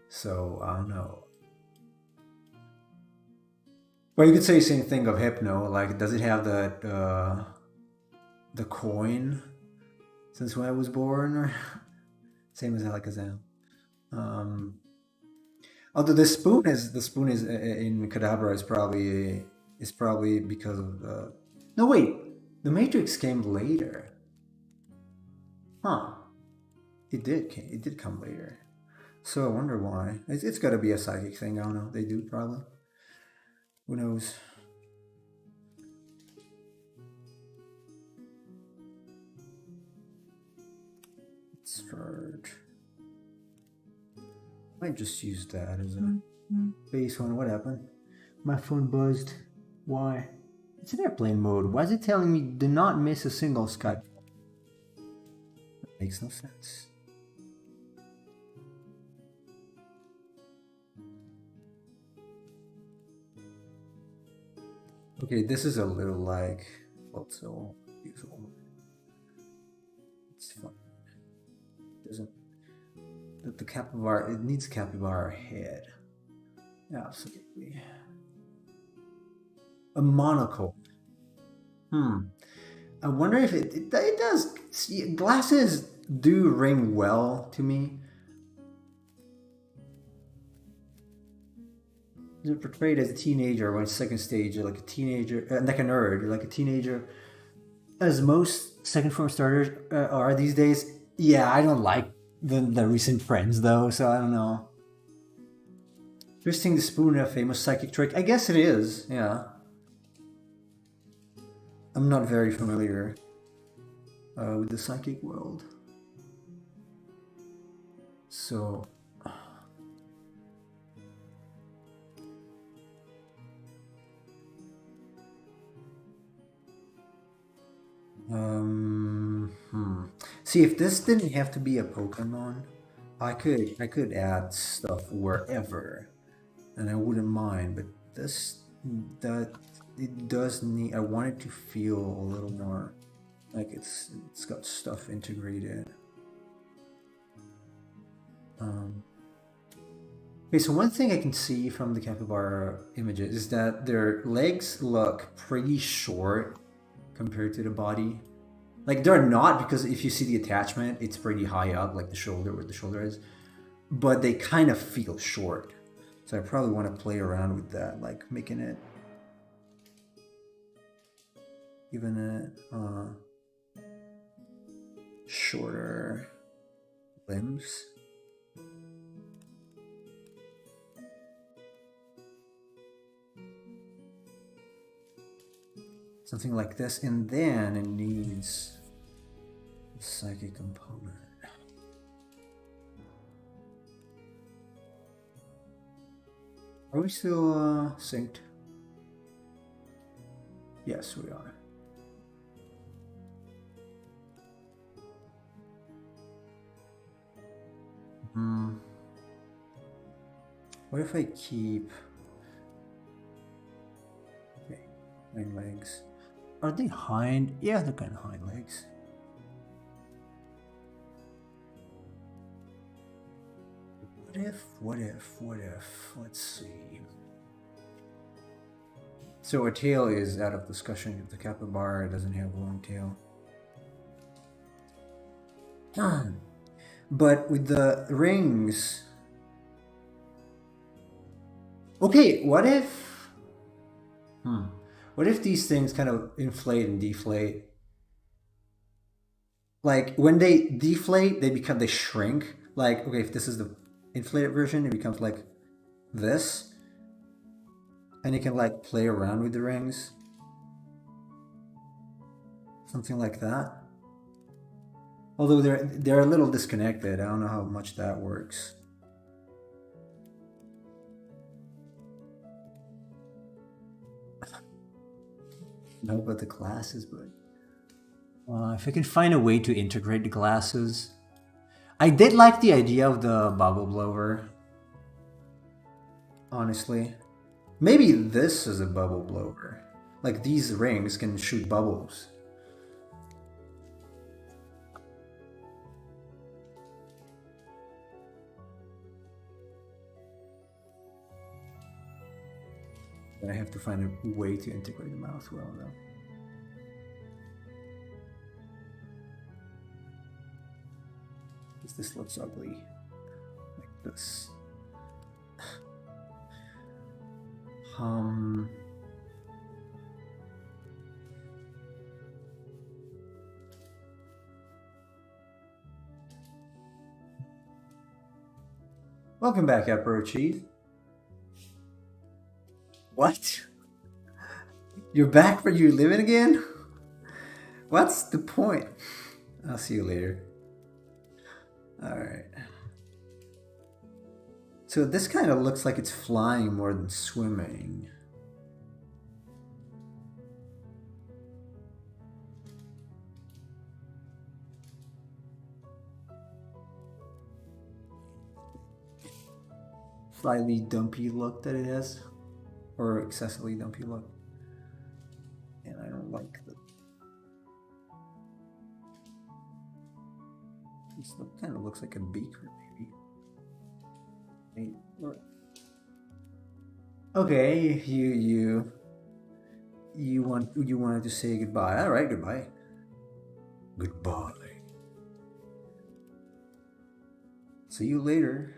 S1: So I don't know. Well, you could say the same thing of Hypno. Like, does it have the coin since when I was born, or same as Alakazam? Although the spoon is in Kadabra is probably because of the... No, wait, the Matrix came later. Huh? It did come later. So I wonder why. It's got to be a psychic thing. I don't know. They do probably. Who knows? It's for... I just used that as a base one. What happened? My phone buzzed. Why? It's in airplane mode. Why is it telling me do not miss a single Skype? That makes no sense. Okay, this is a little like also usual. It's fun. Doesn't the capybara? It needs capybara head. Absolutely. A monocle. I wonder if it does. See, glasses do ring well to me. Is portrayed as a teenager when second stage, like a teenager, like a nerd, like a teenager, as most second form starters are these days. Yeah, I don't like the recent friends though, so I don't know. Twisting the spoon, a famous psychic trick. I guess it is. Yeah. I'm not very familiar with the psychic world. So see, if this didn't have to be a Pokemon, I could add stuff wherever, and I wouldn't mind. But this that it does need. I want it to feel a little more like it's got stuff integrated. Okay, so one thing I can see from the capybara images is that their legs look pretty short compared to the body. Like they're not, because if you see the attachment, it's pretty high up, like the shoulder, where the shoulder is. But they kind of feel short. So I probably want to play around with that, like making it, giving it shorter limbs. Something like this, and then it needs a psychic component. Are we still synced? Yes, we are. What if I keep... Okay, hind legs. Are they hind? Yeah, they're kind of hind legs. What if? Let's see. So a tail is out of discussion. If the capybara doesn't have a long tail. But with the rings... Okay, what if... What if these things kind of inflate and deflate? Like, when they deflate, they shrink. Like, okay, if this is the inflated version, it becomes like this. And you can like play around with the rings. Something like that. Although they're a little disconnected. I don't know how much that works. Know about the glasses, but if I can find a way to integrate the glasses. I did like the idea of the bubble blower. Honestly. Maybe this is a bubble blower. Like these rings can shoot bubbles. But I have to find a way to integrate the mouth well though. Because this looks ugly. Like this. Welcome back, Emperor Chief. What? You're back where you living again? What's the point? I'll see you later. Alright. So this kind of looks like it's flying more than swimming. Slightly dumpy look that it has. Or excessively dumpy look. And I don't like the... This kind of looks like a beaker, maybe. Okay, you wanted to say goodbye. All right, goodbye. Goodbye. See you later.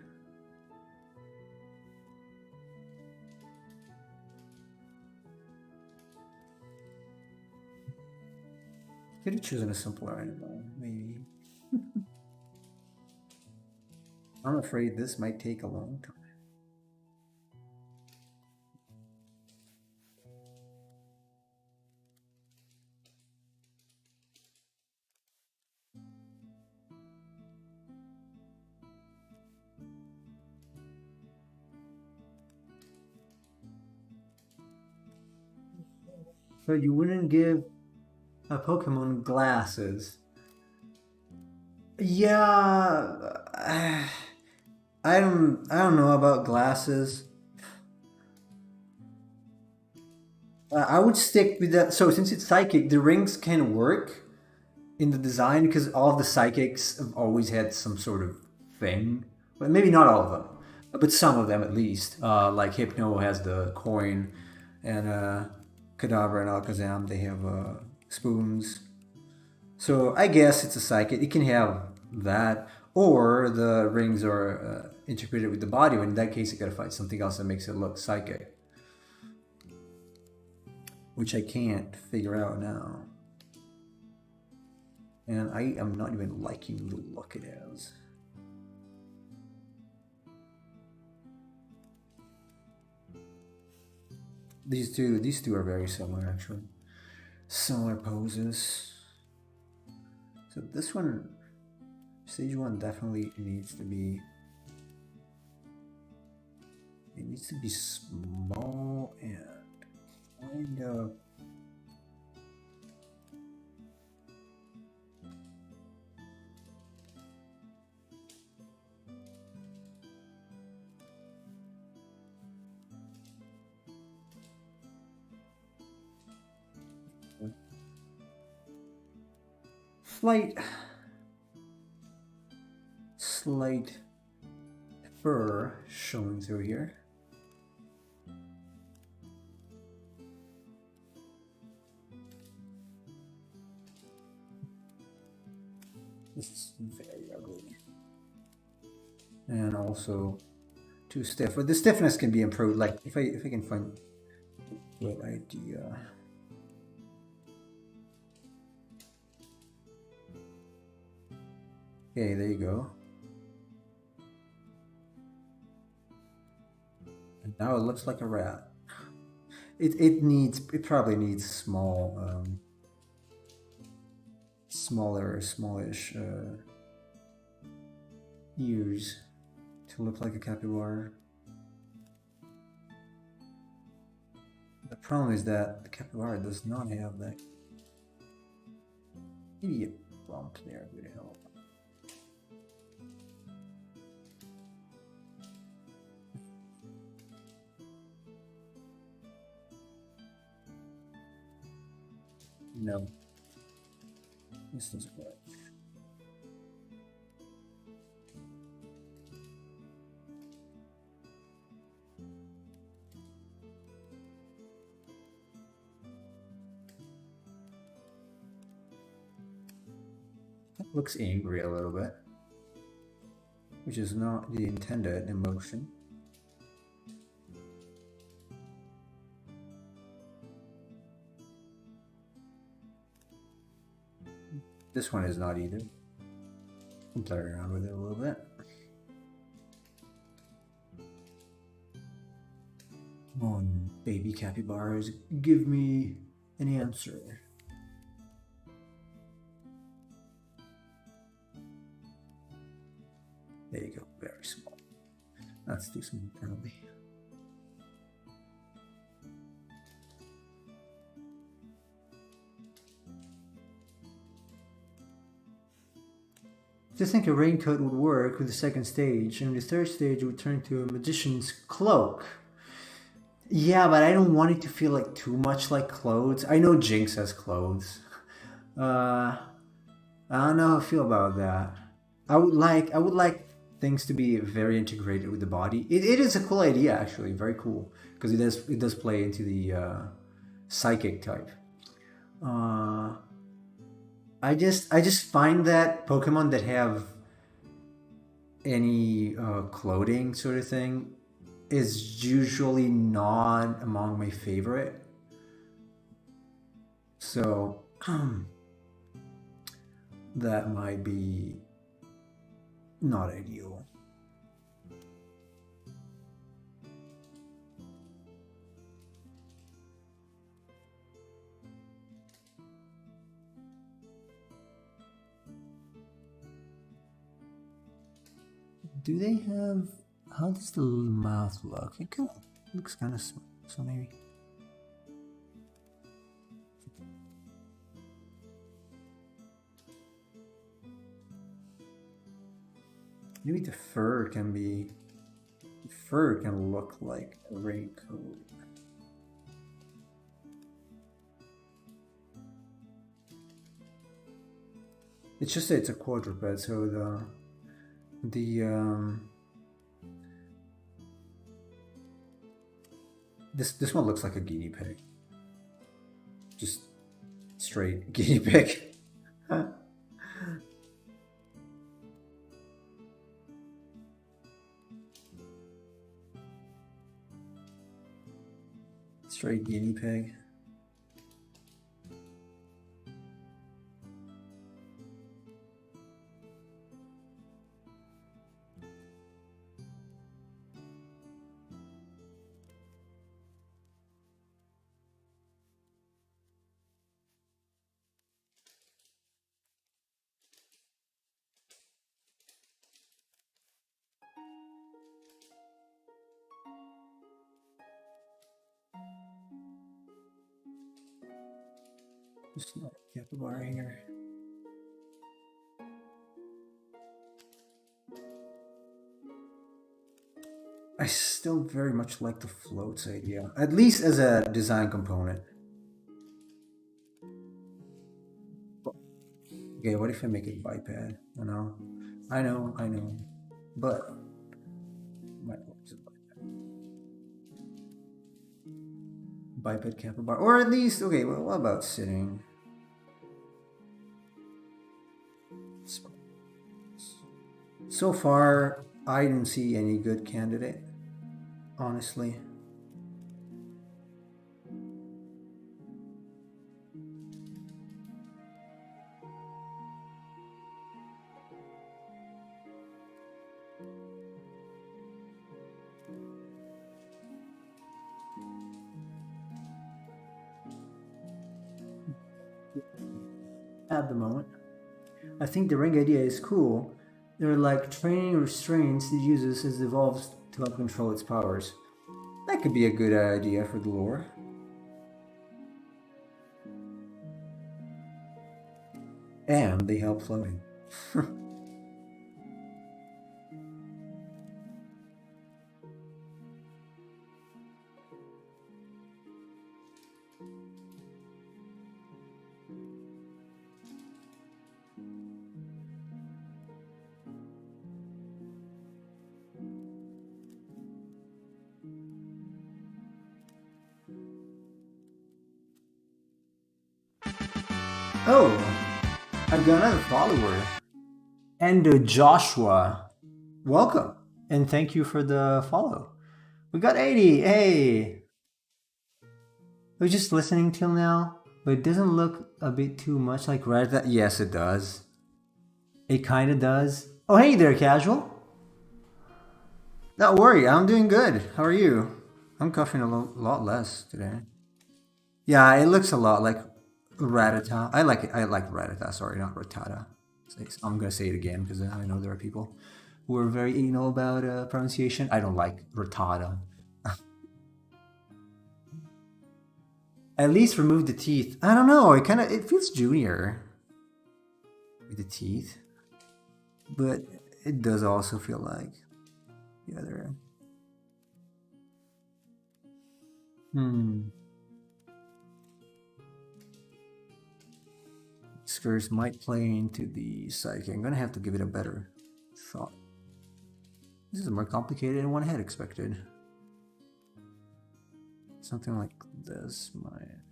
S1: Could have chosen a simpler animal, maybe. I'm afraid this might take a long time. So you wouldn't give a Pokemon glasses? Yeah, I don't know about glasses. I would stick with that. So since it's psychic, the rings can work in the design because all of the psychics have always had some sort of thing. Well, maybe not all of them, but some of them at least. Like Hypno has the coin, and Kadabra and Alakazam they have spoons. So I guess it's a psychic. It can have that, or the rings are integrated with the body. In that case, you gotta find something else that makes it look psychic, which I can't figure out now. And I am not even liking the look it has. These two are very similar actually. Similar poses. So this one, stage 1 definitely needs to be. It needs to be small and kind of. Slight fur showing through here. This is very ugly. And also too stiff. But the stiffness can be improved. Like if I can find a good idea. Okay, there you go. And now it looks like a rat. It probably needs smallish ears to look like a capybara. The problem is that the capybara does not have that. Maybe a bump there would help. No. This doesn't work. That looks angry a little bit, which is not the intended emotion. This one is not either. I'm playing around with it a little bit. Come on, baby capybaras, give me an answer. There you go, very small. That's too small, probably. I just think a raincoat would work with the second stage, and the third stage would turn to a magician's cloak. Yeah, but I don't want it to feel like too much like clothes. I know Jinx has clothes. I don't know how I feel about that. I would like things to be very integrated with the body. It is a cool idea actually, very cool, because it does play into the psychic type. I just find that Pokemon that have any clothing sort of thing is usually not among my favorite. So that might be not ideal. Do they have? How does the mouth look? It looks kind of small, so maybe. Maybe the fur can be... The fur can look like a raincoat. It's just that it's a quadruped, so this one looks like a guinea pig. Just straight guinea pig. Straight guinea pig. Just not a capybara here. I still very much like the floats idea, at least as a design component. Okay, what if I make it biped? I know, but might work as a biped capybara, or at least okay. Well, what about sitting? So far, I didn't see any good candidate, honestly. At the moment, I think the ring idea is cool. They're like training restraints it uses as it evolves to help control its powers. That could be a good idea for the lore. And they help floating. Oh, I've got another follower. And Joshua, welcome. And thank you for the follow. We got 80. Hey. We're just listening till now, but it doesn't look a bit too much like Reddit. Yes, it does. It kind of does. Oh, hey there, Casual. Don't worry, I'm doing good. How are you? I'm coughing a lot less today. Yeah, it looks a lot like Ratata. I like it. I like Ratata. Sorry, not Ratata. I'm gonna say it again because I know there are people who are very anal about pronunciation. I don't like Ratata. At least remove the teeth. I don't know. It feels junior with the teeth, but it does also feel like the other. Skirts might play into the psyche. I'm gonna have to give it a better thought. This is more complicated than one had expected. Something like this might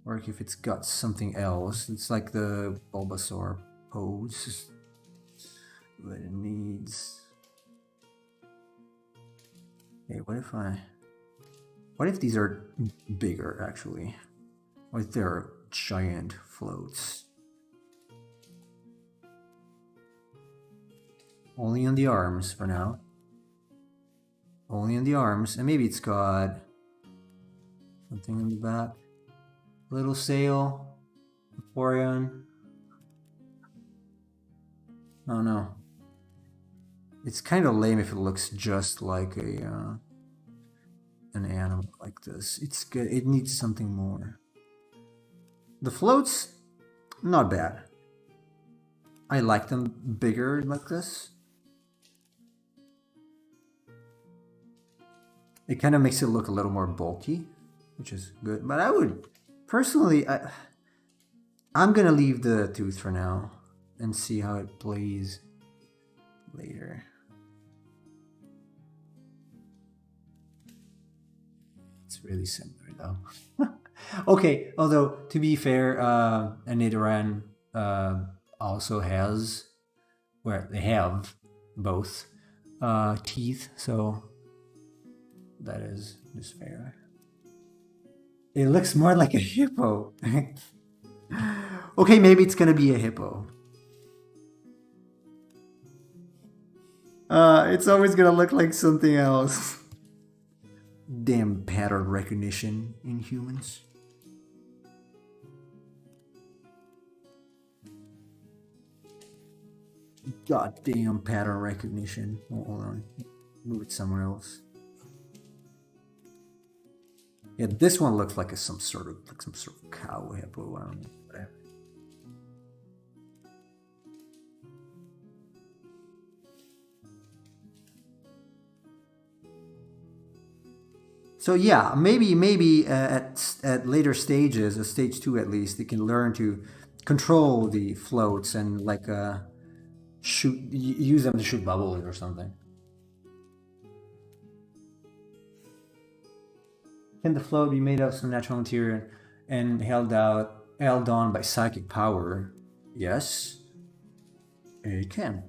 S1: work if it's got something else. It's like the Bulbasaur pose, but it needs. Hey, what if these are bigger actually? What if they're giant floats? Only on the arms for now. Only on the arms, and maybe it's got something in the back. Little sail, Vaporeon. Oh no. It's kind of lame if it looks just like an animal like this. It's good. It needs something more. The floats, not bad. I like them bigger like this. It kind of makes it look a little more bulky, which is good. But I would personally, I'm gonna leave the tooth for now and see how it plays later. It's really similar though. Okay, although to be fair, Nidoran also has, where they have both teeth, so that is just fair. It looks more like a hippo. Okay, maybe it's gonna be a hippo. It's always gonna look like something else. Damn pattern recognition in humans. Goddamn pattern recognition. Oh, hold on. Move it somewhere else. Yeah, this one looks like some sort of cow hippo. I don't know. Whatever. So yeah, maybe at later stages, at stage 2 at least, they can learn to control the floats and like use them to shoot bubbles or something. Can the float be made of some natural material and held on by psychic power? Yes, it can.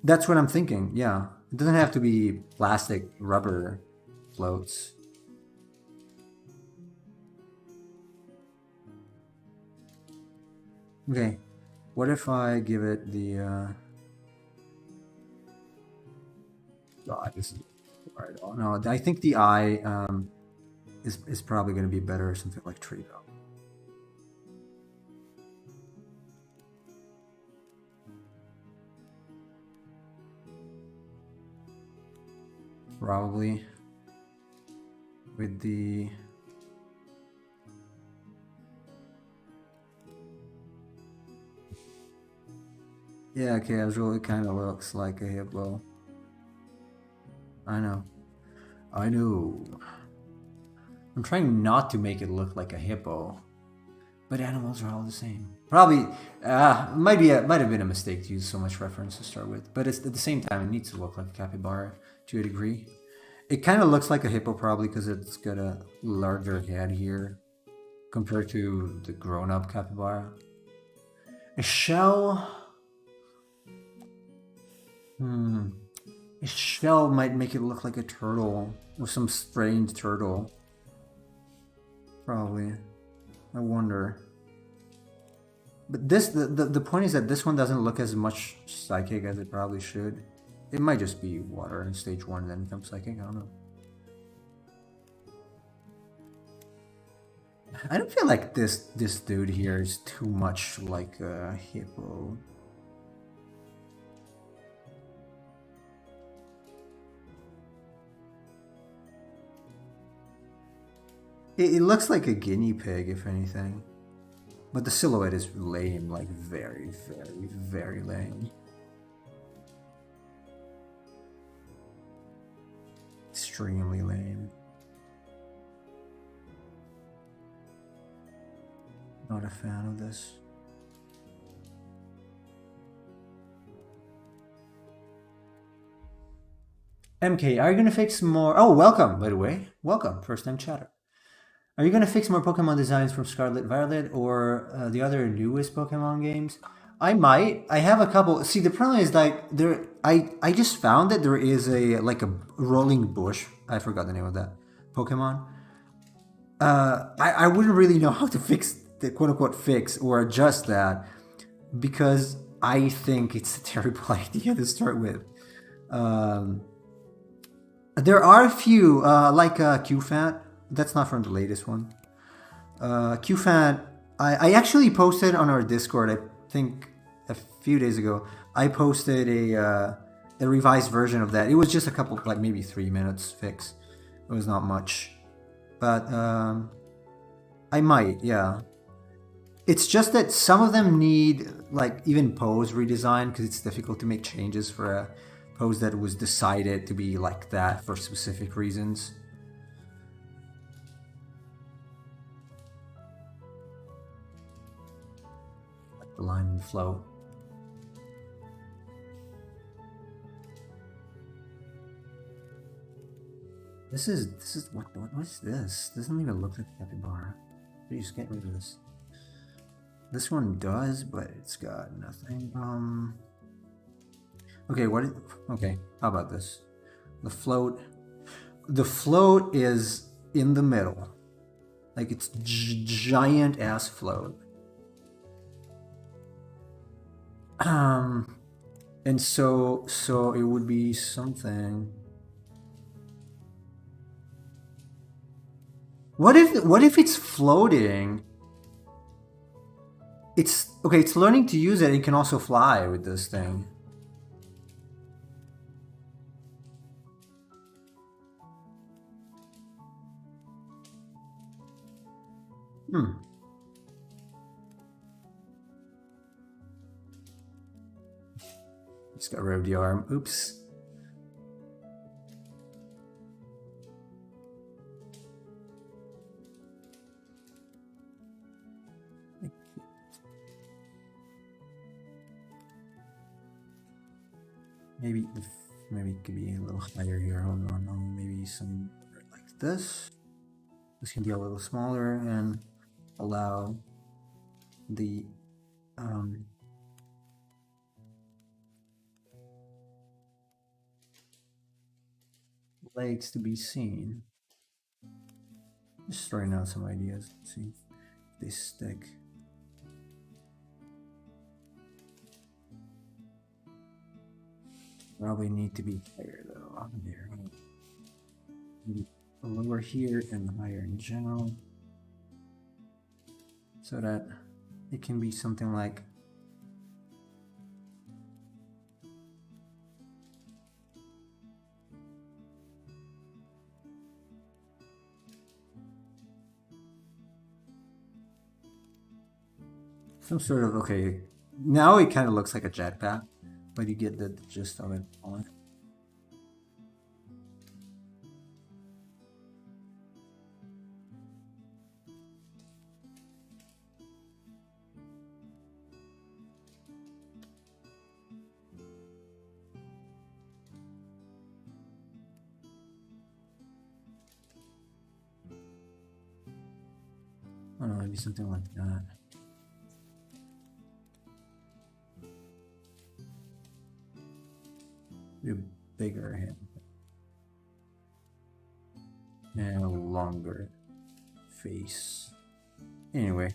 S1: That's what I'm thinking. Yeah, it doesn't have to be plastic, rubber floats. Okay, what if I give it the? God, this is right. Oh, no, I think the eye is probably going to be better or something like Trio. Probably with the yeah, casual. It kind of looks like a hippo. I know. I know. I'm trying not to make it look like a hippo, but animals are all the same. Probably might have been a mistake to use so much reference to start with, but it's at the same time it needs to look like a capybara to a degree. It kind of looks like a hippo probably because it's got a larger head here compared to the grown-up capybara. A shell. A shell might make it look like a turtle or some strange turtle. Probably. I wonder. But the point is that this one doesn't look as much psychic as it probably should. It might just be water in stage 1 then become psychic, I don't know. I don't feel like this dude here is too much like a hippo. It looks like a guinea pig, if anything. But the silhouette is lame, like very, very, very lame. Extremely lame. Not a fan of this. MK, are you gonna fix more? Oh, welcome, by the way. Welcome, first time chatter. Are you gonna fix more Pokemon designs from Scarlet Violet or the other newest Pokemon games? I might. I have a couple. See, the problem is like there. I just found that there is a like a rolling bush. I forgot the name of that Pokemon. I wouldn't really know how to fix the quote unquote fix or adjust that because I think it's a terrible idea to start with. There are a few like QFat. That's not from the latest one. QFat, I actually posted on our Discord, I think a few days ago, I posted a revised version of that. It was just a couple, like maybe 3 minutes fix. It was not much. But I might, yeah. It's just that some of them need like even pose redesign because it's difficult to make changes for pose that was decided to be like that for specific reasons. Like the line and flow. This is what is this? Doesn't even look like a capybara. You just get rid of this. This one does, but it's got nothing. Okay, okay, how about this? The float is in the middle. Like it's giant ass float. And so it would be something. What if it's floating? It's okay, it's learning to use it. It can also fly with this thing. Just got rid of the arm. Oops. Maybe it could be a little higher here. Hold on, maybe some like this. This can be a little smaller and allow the legs to be seen. Just throwing out some ideas. Let's see if they stick. Probably need to be higher though. On there, maybe lower here and higher in general, so that it can be something like some sort of, okay, now it kind of looks like a jetpack, but you get the gist of it on it. I don't know, maybe something like that. A bigger head and a longer face. Anyway.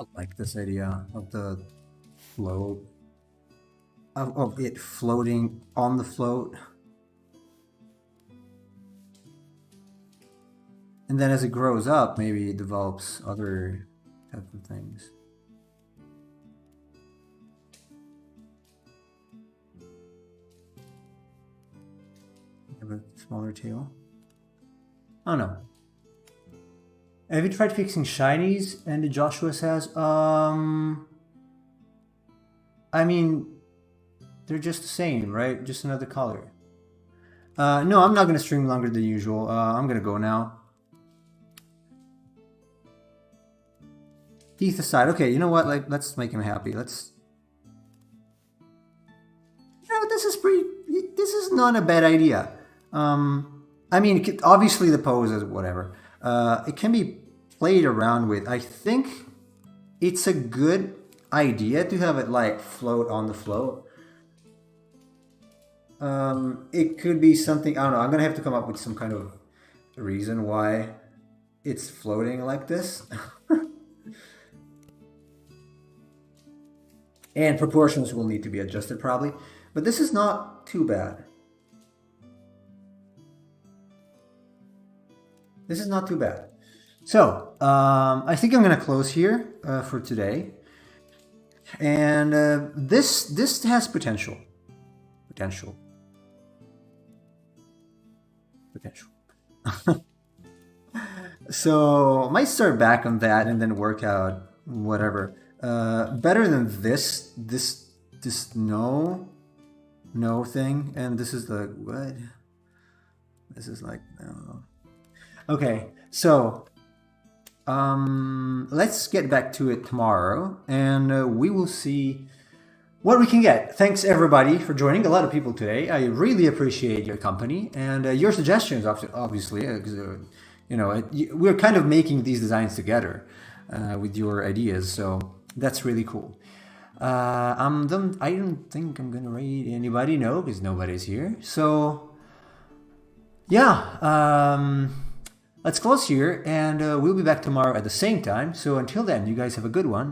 S1: I like this idea of the float, of it floating on the float. And then as it grows up, maybe it develops other type of things. Have a smaller tail. I don't know. Have you tried fixing shinies? And Joshua says, I mean, they're just the same, right? Just another color. No, I'm not going to stream longer than usual. I'm going to go now. Teeth aside. Okay, you know what? Like, let's make him happy. Let's... You know, this is not a bad idea. I mean, obviously the pose is whatever. It can be played around with. I think it's a good idea to have it like float on the float. It could be something, I don't know, I'm gonna have to come up with some kind of reason why it's floating like this. And proportions will need to be adjusted probably, but this is not too bad. This is not too bad. So, I think I'm going to close here for today. And this has potential. Potential. So, I might start back on that and then work out whatever. Better than this no thing. And this is like, what? This is like, no. Okay, so let's get back to it tomorrow, and we will see what we can get. Thanks everybody for joining. A lot of people today. I really appreciate your company and your suggestions. Obviously, because you know, we're kind of making these designs together with your ideas, so that's really cool. I don't think I'm gonna rate anybody, no, because nobody's here. So yeah, let's close here, and we'll be back tomorrow at the same time. So until then, you guys have a good one.